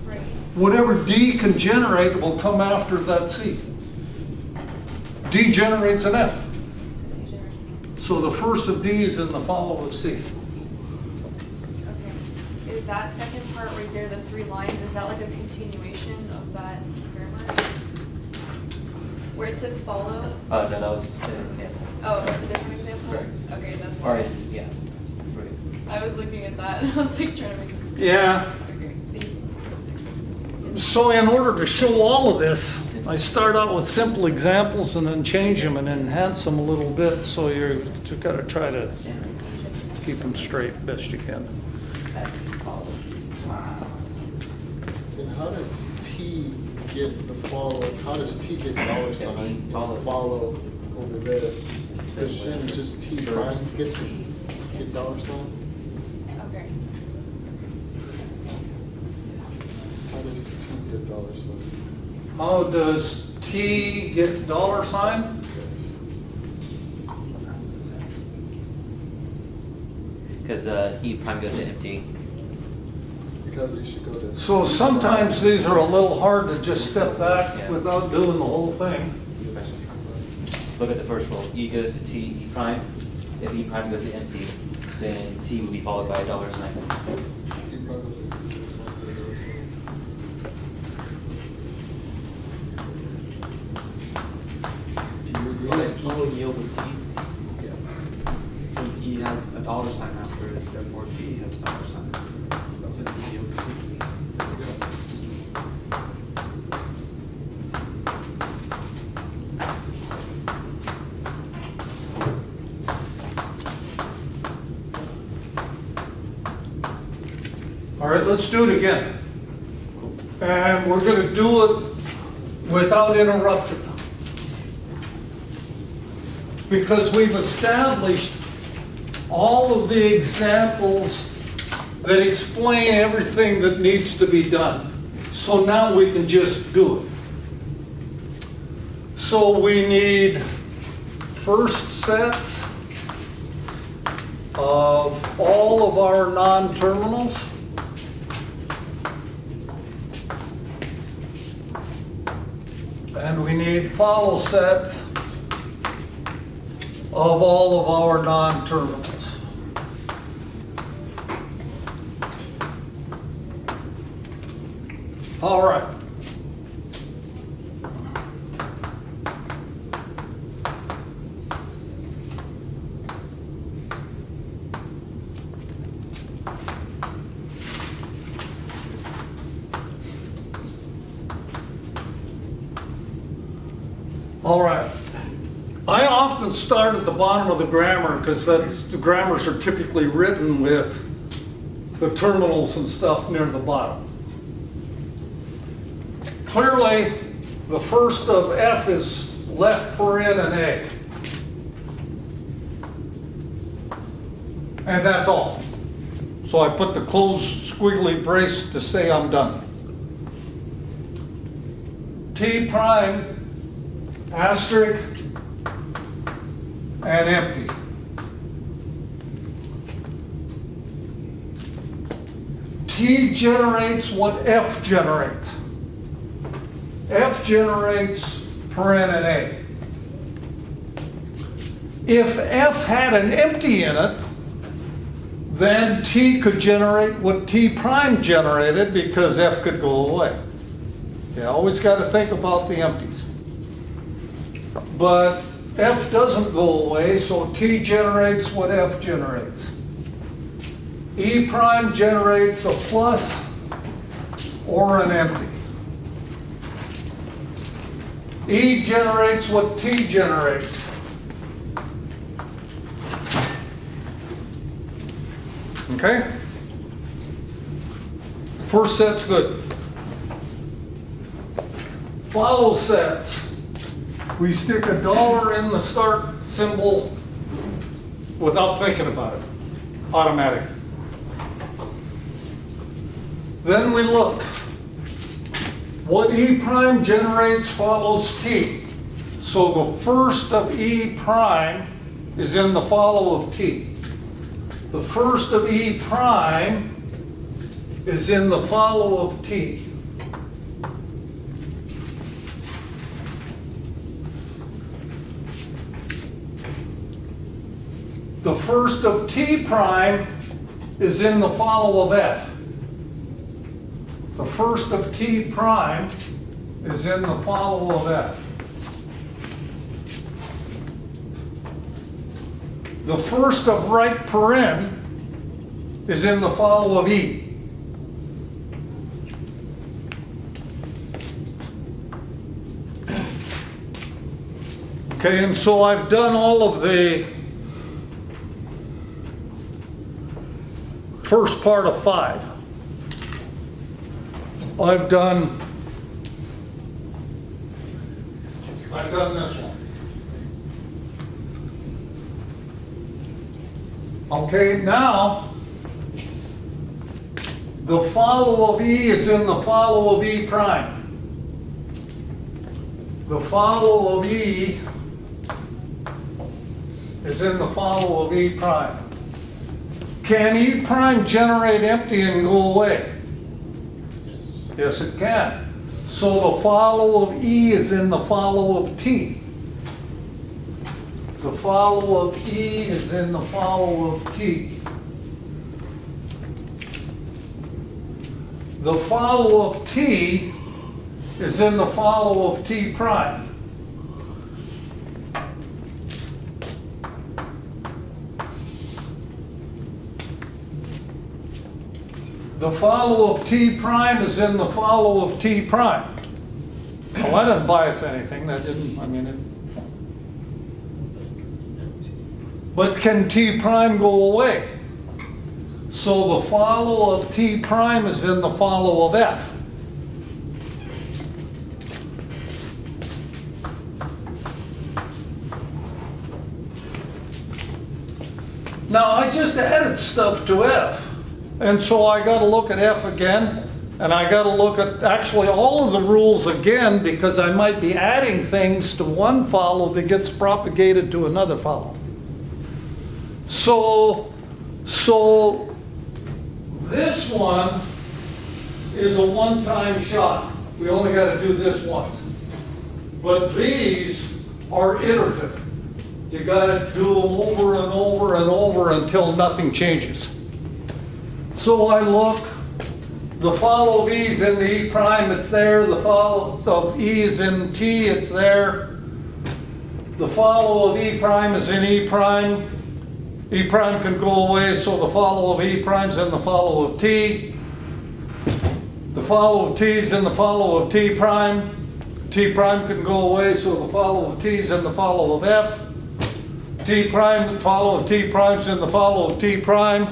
Right. Whatever D can generate will come after that C. D generates an F. So C generates. So the first of D is in the follow of C. Okay. Is that second part right there, the 3 lines, is that like a continuation of that grammar? Where it says follow? No, that was an example. Oh, that's a different example? Correct. Okay, that's Or fine. it's, yeah. Right. I was looking at that and I was like trying to make sense. Yeah. Okay, thank you. So in order to show all of this, I start out with simple examples and then change them and enhance them a little bit. So you've got to try to keep them straight best you can. That follows. And how does T get the follow, how does T get dollar sign and follows. follow over there? So shouldn't just T prime get dollar sign? Okay. How does T get dollar sign? How does T get dollar sign? Because E prime goes to empty. Because you should go to. So sometimes these are a little hard to just step back Yeah. without doing the whole thing. Look at the first roll. E goes to T, E prime. If E prime goes to empty, then T will be followed by a dollar sign. T prime goes to- Do you agree? Does E yield to T? Yes. Since E has a dollar sign after it, therefore T has a dollar sign. Since E yields to T. There we go. All right, let's do it again. And we're gonna do it without interruption. Because we've established all of the examples that explain everything that needs to be done. So now we can just do it. So we need first sets of all of our non-terminals. And we need follow sets of all of our non-terminals. All right. All right. I often start at the bottom of the grammar because the grammars are typically written with the terminals and stuff near the bottom. Clearly, the first of F is left paren and A. And that's all. So I put the closed squiggly brace to say I'm done. T prime, asterisk, and empty. T generates what F generates. F generates paren and A. If F had an empty in it, then T could generate what T prime generated because F could go away. You always got to think about the empties. But F doesn't go away, so T generates what F generates. E prime generates a plus or an empty. E generates what T generates. Okay? First set's good. Follow sets. We stick a dollar in the start symbol without thinking about it. Automatic. Then we look. What E prime generates follows T. So the first of E prime is in the follow of T. The first of E prime is in the follow of T. The first of T prime is in the follow of F. The first of T prime is in the follow of F. The first of right paren is in the follow of E. Okay, and so I've done all of the first part of 5. I've done this one. Okay, now, the follow of E is in the follow of E prime. The follow of E is in the follow of E prime. Can E prime generate empty and go away? Yes, it can. So the follow of E is in the follow of T. The follow of E is in the follow of T. The follow of T is in the follow of T prime. The follow of T prime is in the follow of T prime. Oh, I didn't bias anything, that didn't, I mean, but can T prime go away? So the follow of T prime is in the follow of F. Now, I just added stuff to F. And so I got to look at F again, and I got to look at actually all of the rules again, because I might be adding things to one follow that gets propagated to another follow. So this one is a one-time shot. We only got to do this once. But these are iterative. You got to do them over and over and over until nothing changes. So I look, the follow of E is in the E prime, it's there. The follow of E is in T, it's there. The follow of E prime is in E prime. E prime can go away, so the follow of E prime is in the follow of T. The follow of T is in the follow of T prime. T prime can go away, so the follow of T is in the follow of F. T prime, the follow of T prime is in the follow of T prime.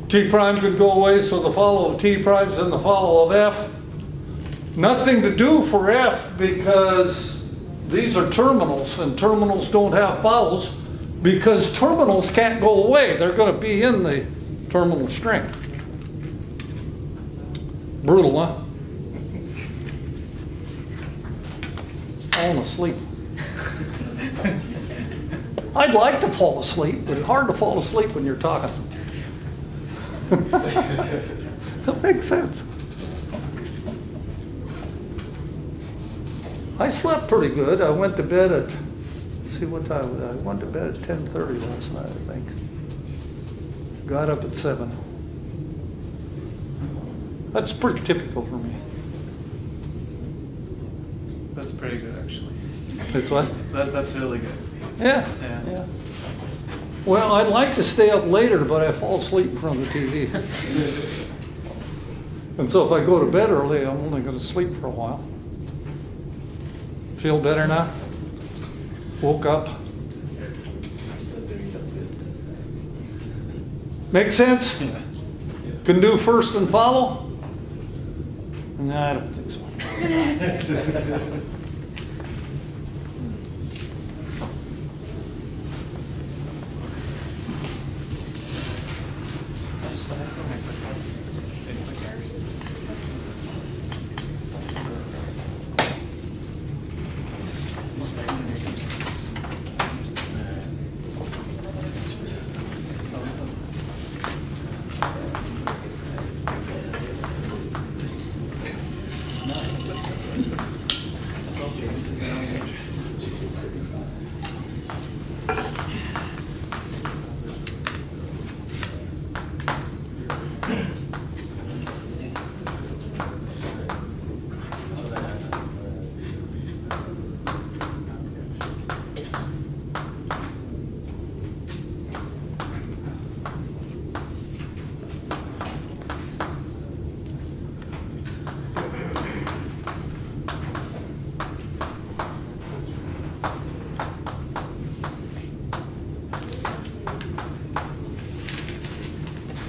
T prime could go away, so the follow of T prime is in the follow of F. Nothing to do for F because these are terminals, and terminals don't have follows because terminals can't go away. They're going to be in the terminal string. Brutal, huh? Falling asleep. I'd like to fall asleep, but it's hard to fall asleep when you're talking. That makes sense. I slept pretty good. I went to bed at, see what time, I went to bed at 10:30 last night, I think. Got up at 7. That's pretty typical for me. That's pretty good, actually. It's what? That's really good. Yeah. Yeah. Well, I'd like to stay up later, but I fall asleep in front of the TV. And so if I go to bed early, I'm only going to sleep for a while. Feel better now? Woke up? Make sense? Yeah. Can do first and follow? No, I don't think so. It's like ours.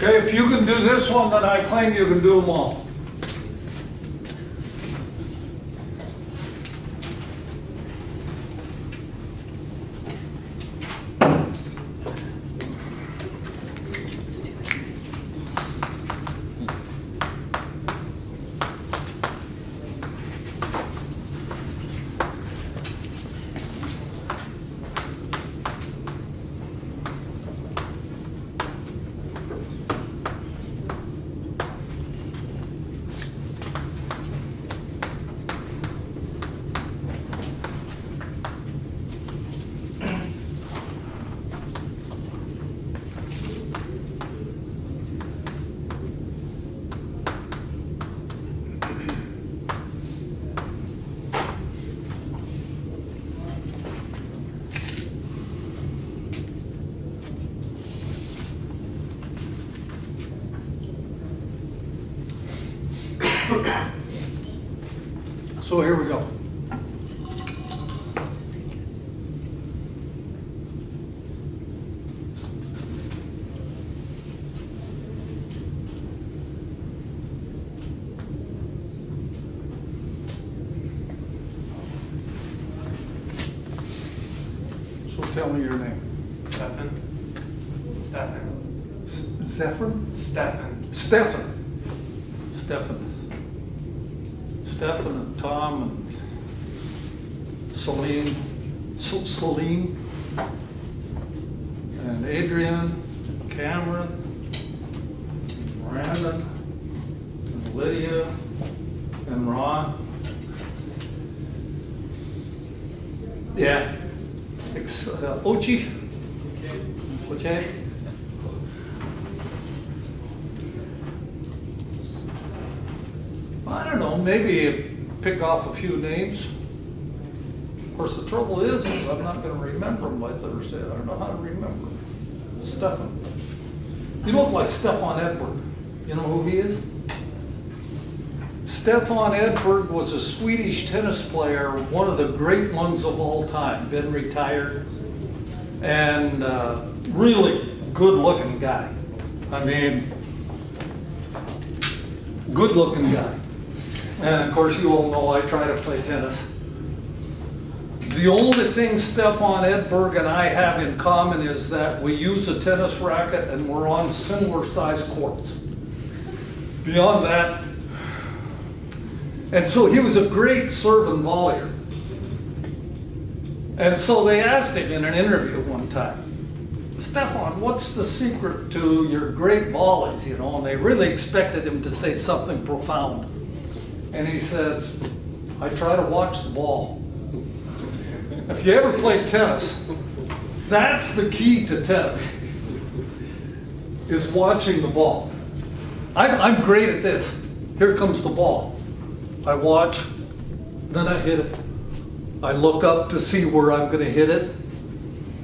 Okay, if you can do this one, then I claim you can do them all. So here we go. So tell me your name. Stefan. Zephyr? Stefan. Stefan. Stefan and Tom and Celine, Celine and Adrian, Cameron, Brandon, and Lydia and Ron. Yeah. Ochi. Oche. I don't know, maybe pick off a few names. Of course, the trouble is I'm not gonna remember them by Thursday. I don't know how to remember them. Stefan. You look like Stefan Edberg. You know who he is? Stefan Edberg was a Swedish tennis player, one of the great ones of all time, been retired, and really good-looking guy. I mean, good-looking guy. And of course, you all know I try to play tennis. The only thing Stefan Edberg and I have in common is that we use a tennis racket and we're on similar sized courts. Beyond that, and so he was a great serve and volleyer. And so they asked him in an interview one time, Stefan, what's the secret to your great volleys, you know? And they really expected him to say something profound. And he says, I try to watch the ball. If you ever play tennis, that's the key to tennis, is watching the ball. I'm great at this. Here comes the ball. I watch, then I hit it. I look up to see where I'm going to hit it,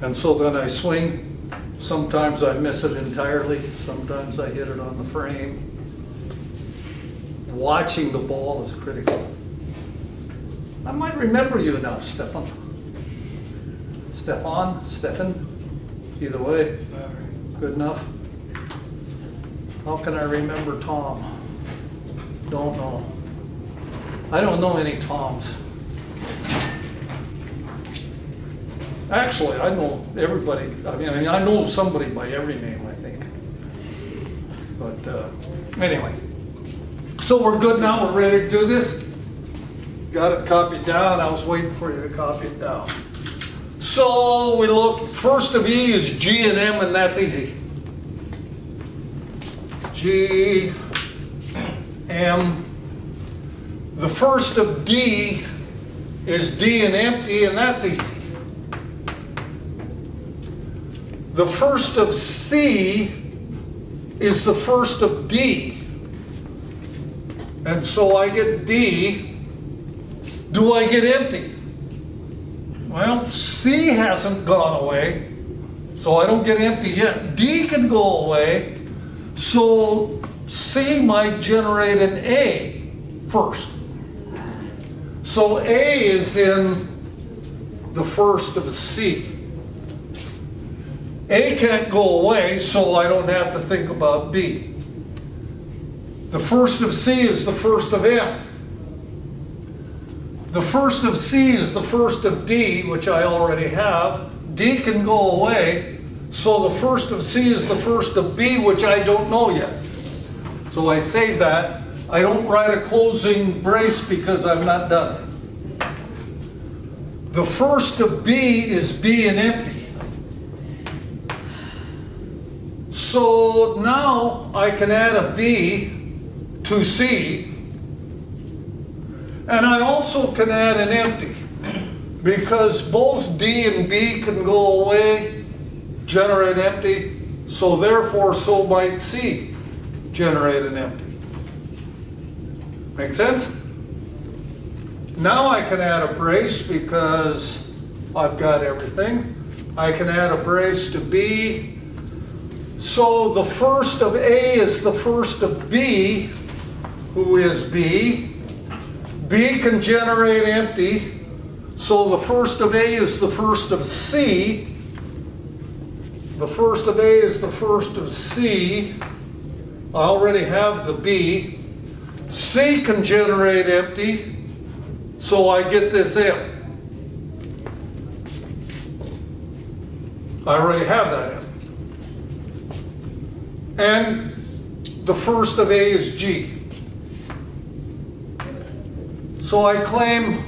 and so then I swing. Sometimes I miss it entirely. Sometimes I hit it on the frame. Watching the ball is critical. I might remember you now, Stefan. Stefan, either way, good enough. How can I remember Tom? Don't know. I don't know any Toms. Actually, I know everybody. I mean, I know somebody by every name, I think. But anyway. So we're good now, we're ready to do this? Got it copied down, I was waiting for you to copy it down. So we look, first of E is G and M, and that's easy. G, M. The first of D is D and empty, and that's easy. The first of C is the first of D. And so I get D. Do I get empty? Well, C hasn't gone away, so I don't get empty yet. D can go away, so C might generate an A first. So A is in the first of C. A can't go away, so I don't have to think about B. The first of C is the first of M. The first of C is the first of D, which I already have. D can go away, so the first of C is the first of B, which I don't know yet. So I save that. I don't write a closing brace because I'm not done. The first of B is B and empty. So now I can add a B to C, and I also can add an empty, because both D and B can go away, generate empty, so therefore so might C generate an empty. Make sense? Now I can add a brace because I've got everything. I can add a brace to B. So the first of A is the first of B, who is B. B can generate empty, so the first of A is the first of C. The first of A is the first of C. I already have the B. C can generate empty, so I get this M. I already have that M. And the first of A is G. So I claim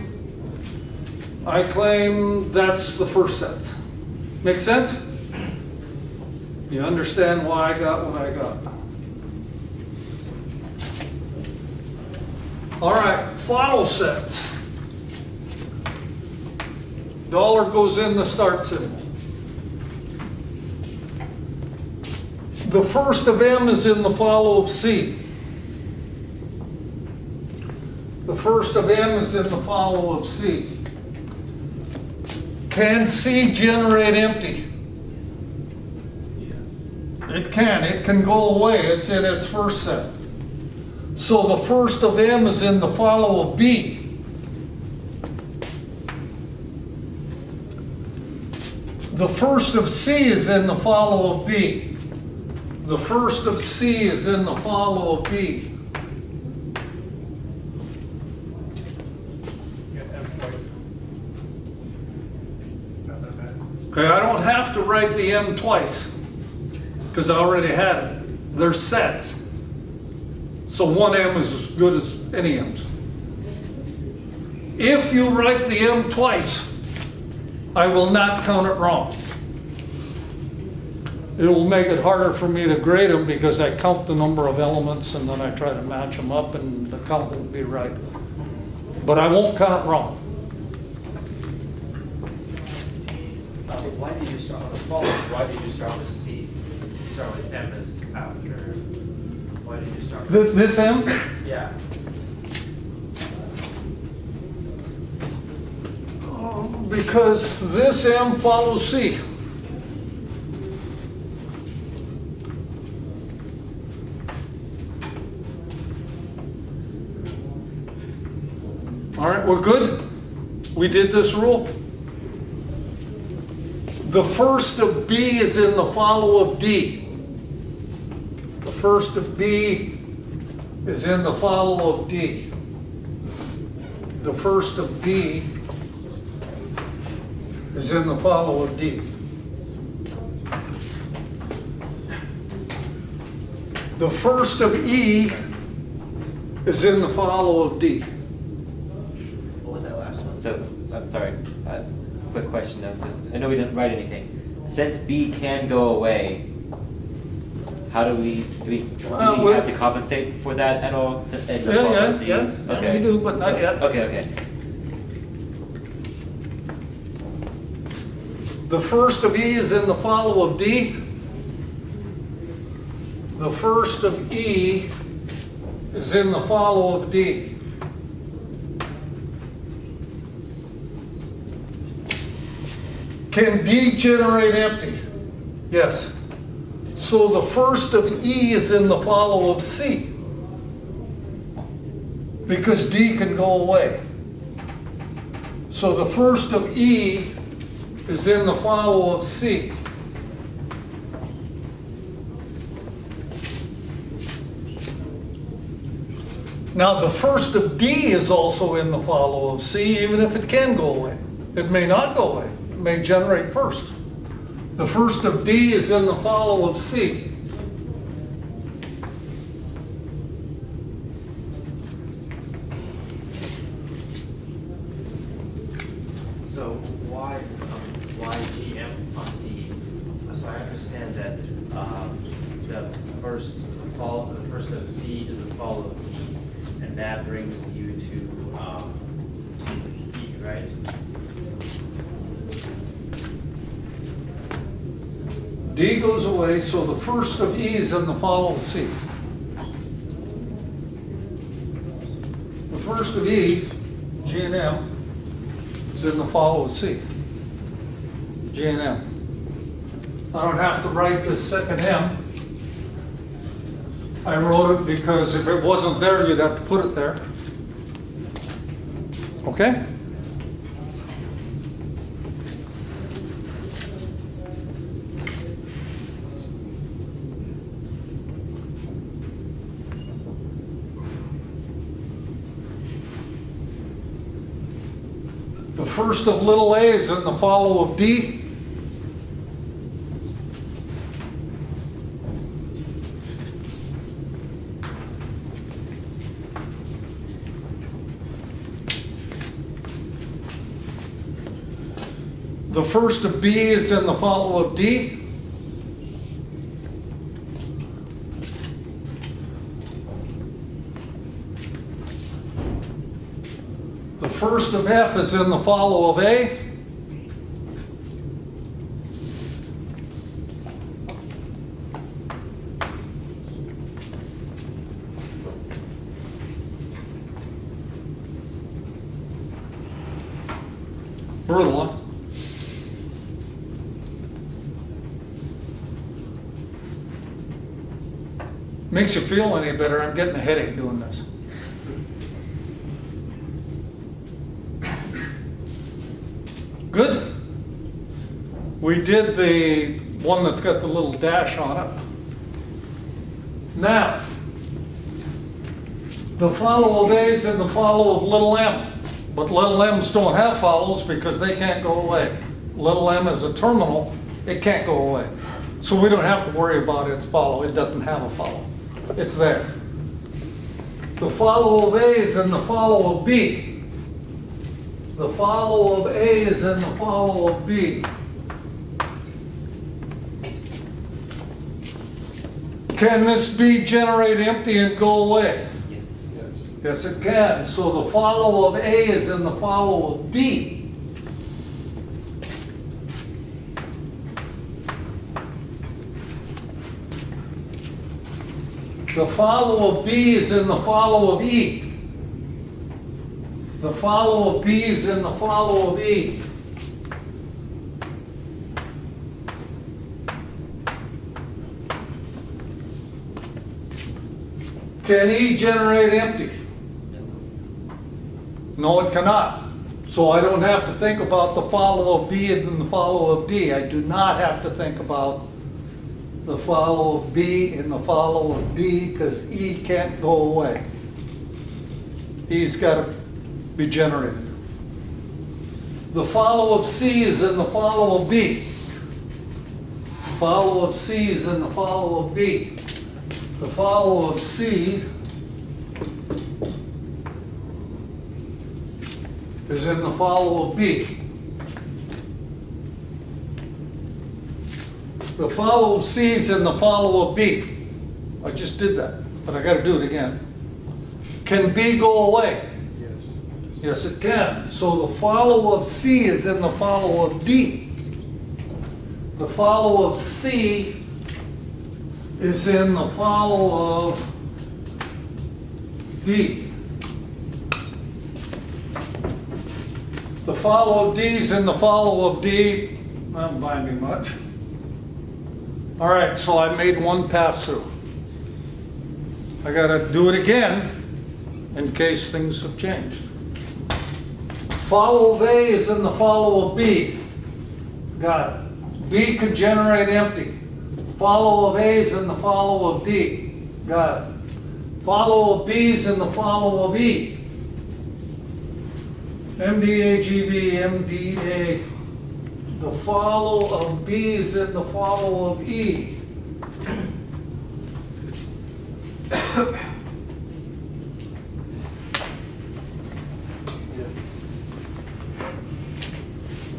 that's the first sentence. Make sense? You understand why I got what I got. All right, follow sets. Dollar goes in the start symbol. The first of M is in the follow of C. The first of M is in the follow of C. Can C generate empty? It can. It can go away. It's in its first set. So the first of M is in the follow of B. The first of C is in the follow of B. The first of C is in the follow of B. Get M twice. Not that bad. Okay, I don't have to write the M twice because I already had it. They're sets. So one M is as good as any M's. If you write the M twice, I will not count it wrong. It will make it harder for me to grade them because I count the number of elements and then I try to match them up and the count will be right. But I won't count it wrong. Why did you start with the follow? Why did you start with C? Start with M as after. Why did you start with? This M? Yeah. Because this M follows C. All right, we're good? We did this rule? The first of B is in the follow of D. The first of B is in the follow of D. The first of B is in the follow of D. The first of E is in the follow of D. What was that last one? So, I'm sorry, quick question of this, I know we didn't write anything. Since B can go away, how do we have to compensate for that at all? Yeah, Okay. we do, but not yet. Okay. The first of E is in the follow of D. The first of E is in the follow of D. Can D generate empty? Yes. So the first of E is in the follow of C. Because D can go away. So the first of E is in the follow of C. Now, the first of D is also in the follow of C, even if it can go away. It may not go away, it may generate first. The first of D is in the follow of C. So why GM on D? So I understand that, the first of B is the follow of D, and that brings you to E, right? D goes away, so the first of E is in the follow of C. The first of E, G and M, is in the follow of C. G and M. I don't have to write the second M. I wrote it because if it wasn't there, you'd have to put it there. Okay? The first of little a is in the follow of D. The first of B is in the follow of D. The first of F is in the follow of A. Brutal, huh? Makes you feel any better, I'm getting a headache doing this. Good? We did the one that's got the little dash on it. Now, the follow of A is in the follow of little m, but little m's don't have follows because they can't go away. Little m is a terminal, it can't go away. So we don't have to worry about its follow, it doesn't have a follow. It's there. The follow of A is in the follow of B. The follow of A is in the follow of B. Can this B generate empty and go away? Yes. Yes. Yes, it can. So the follow of A is in the follow of B. The follow of B is in the follow of E. The follow of B is in the follow of E. Can E generate empty? No, it cannot. So I don't have to think about the follow of B and the follow of D. I do not have to think about the follow of B and the follow of D because E can't go away. E's got to be generated. The follow of C is in the follow of B. The follow of C is in the follow of B. The follow of C is in the follow of B. The follow of C is in the follow of B. I just did that, but I got to do it again. Can B go away? Yes. Yes, it can. So the follow of C is in the follow of D. The follow of C is in the follow of D. The follow of D is in the follow of D. That don't mind me much. All right, so I made one pass through. I gotta do it again in case things have changed. Follow of A is in the follow of B. Got it. B can generate empty. Follow of A is in the follow of D. Got it. Follow of B is in the follow of E. MDA, GB, MDA. The follow of B is in the follow of E.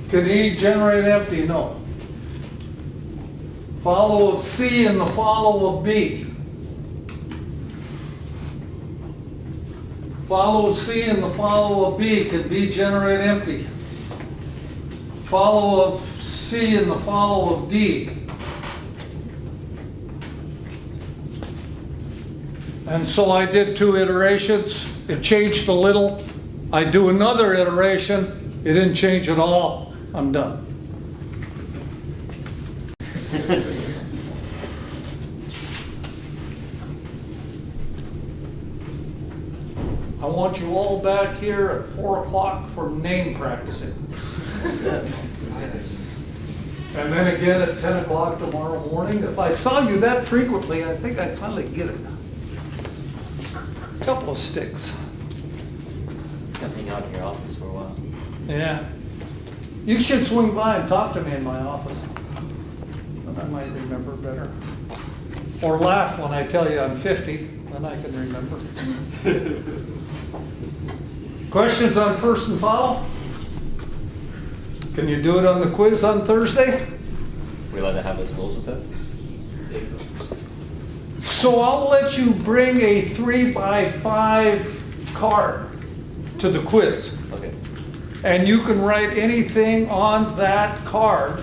Can E generate empty? No. Follow of C and the follow of B. Follow of C and the follow of B, can B generate empty? Follow of C and the follow of D. And so I did 2 iterations. It changed a little. I do another iteration. It didn't change at all. I'm done. I want you all back here at 4 o'clock for name practicing. And then again at 10 o'clock tomorrow morning. If I saw you that frequently, I think I'd finally get it. Couple of sticks. Gonna hang out in your office for a while. Yeah. You should swing by and talk to me in my office. Then I might remember better. Or laugh when I tell you I'm 50, then I can remember. Questions on first and follow? Can you do it on the quiz on Thursday? We allowed to have those rules with us? So I'll let you bring a 3x5 card to the quiz. Okay. And you can write anything on that card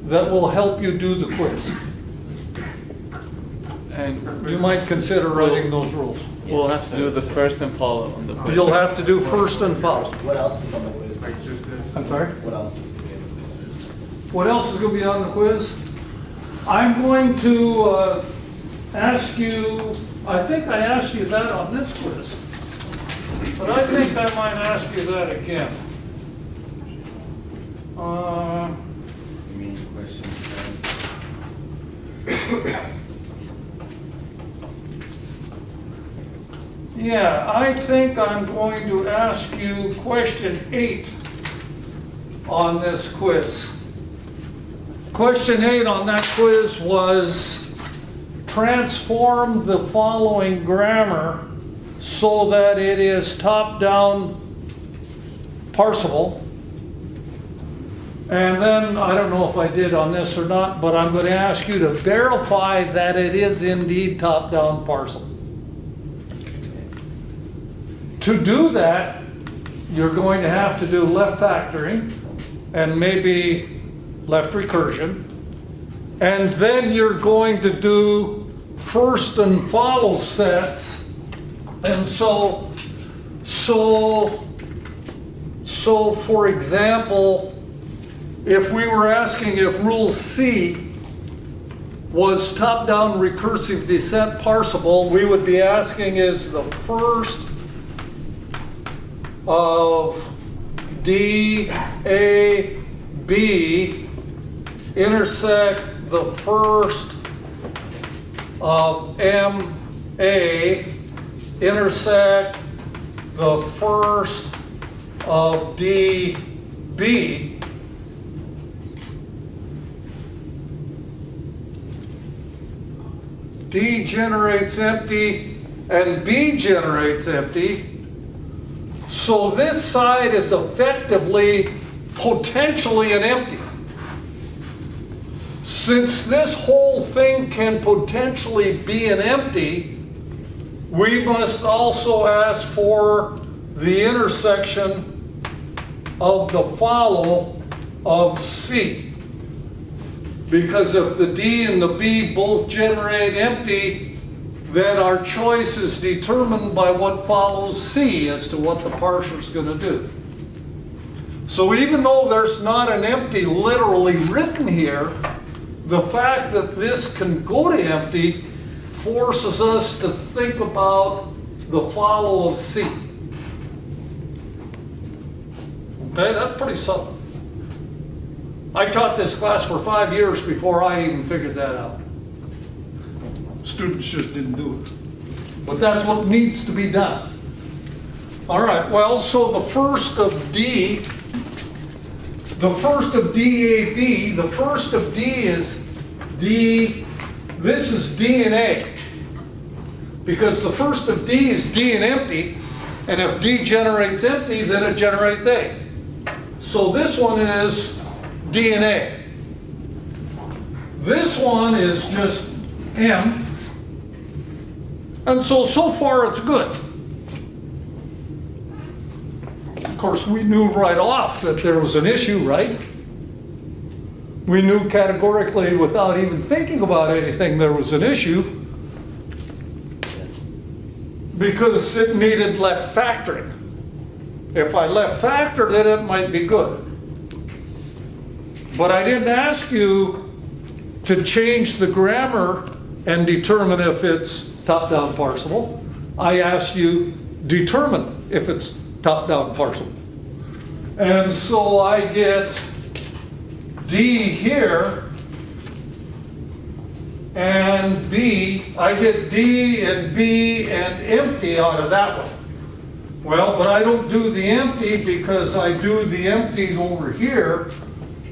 that will help you do the quiz. And You might consider writing those rules. we'll have to do the first and follow on the quiz. You'll have to do first and follow. What else is on the quiz? I'm sorry? What else is on the quiz? What else is going to be on the quiz? I'm going to ask you, I think I asked you that on this quiz, but I think I might ask you that again. You mean question 10? Yeah, I think I'm going to ask you question 8 on this quiz. Question 8 on that quiz was transform the following grammar so that it is top-down parsable. And then, I don't know if I did on this or not, but I'm going to ask you to verify that it is indeed top-down parsable. To do that, you're going to have to do left factoring and maybe left recursion. And then you're going to do first and follow sets. And so for example, if we were asking if rule C was top-down recursive descent parsable, we would be asking is the first of D, A, B intersect the first of M, A intersect the first of D, B. D generates empty and B generates empty. So this side is effectively potentially an empty. Since this whole thing can potentially be an empty, we must also ask for the intersection of the follow of C. Because if the D and the B both generate empty, then our choice is determined by what follows C as to what the parser is going to do. So even though there's not an empty literally written here, the fact that this can go to empty forces us to think about the follow of C. Okay, that's pretty subtle. I taught this class for 5 years before I even figured that out. Students just didn't do it. But that's what needs to be done. All right, well, so the first of D, the first of DAB, the first of D is D, this is D and A. Because the first of D is D and empty, and if D generates empty, then it generates A. So this one is D and A. This one is just M. And so far it's good. Of course, we knew right off that there was an issue, right? We knew categorically, without even thinking about anything, there was an issue. Because it needed left factoring. If I left factored it, it might be good. But I didn't ask you to change the grammar and determine if it's top-down parsable. I asked you determine if it's top-down parsable. And so I get D here and B, I get D and B and empty out of that one. Well, but I don't do the empty because I do the empty over here.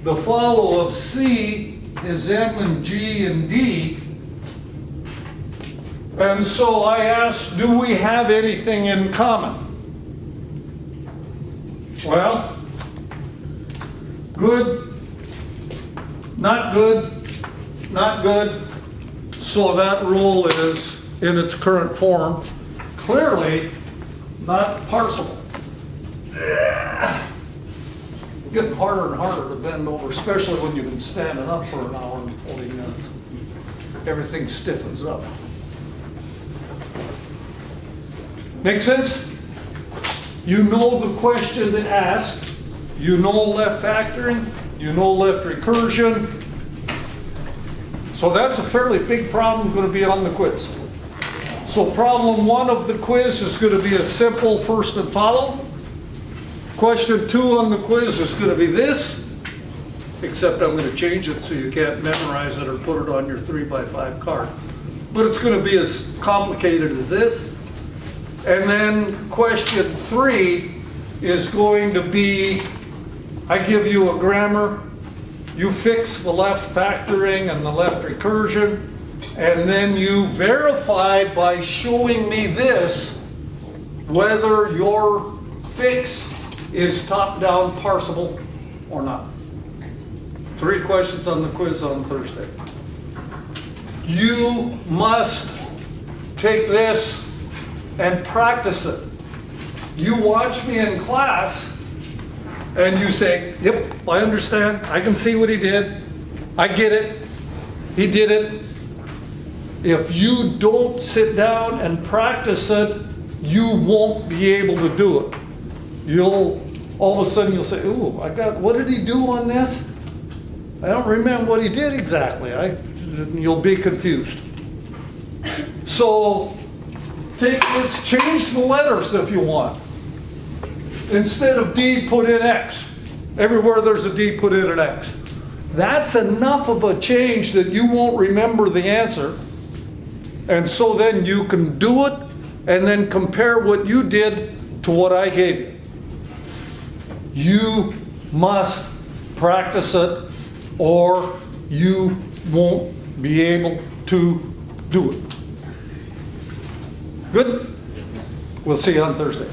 The follow of C is M and G and D. And so I asked, do we have anything in common? Well, good, not good, not good. So that rule is in its current form, clearly not parsable. Getting harder and harder to bend over, especially when you've been standing up for an hour and 40 minutes. Everything stiffens up. Make sense? You know the question to ask. You know left factoring. You know left recursion. So that's a fairly big problem going to be on the quiz. So problem 1 of the quiz is going to be a simple first and follow. Question 2 on the quiz is going to be this, except I'm going to change it so you can't memorize it or put it on your 3x5 card. But it's going to be as complicated as this. And then question 3 is going to be, I give you a grammar, you fix the left factoring and the left recursion, and then you verify by showing me this whether your fix is top-down parsable or not. 3 questions on the quiz on Thursday. You must take this and practice it. You watch me in class and you say, yep, I understand, I can see what he did, I get it, he did it. If you don't sit down and practice it, you won't be able to do it. All of a sudden you'll say, ooh, what did he do on this? I don't remember what he did exactly. You'll be confused. So let's change the letters if you want. Instead of D, put in X. Everywhere there's a D, put in an X. That's enough of a change that you won't remember the answer. And so then you can do it and then compare what you did to what I gave you. You must practice it or you won't be able to do it. Good? We'll see you on Thursday.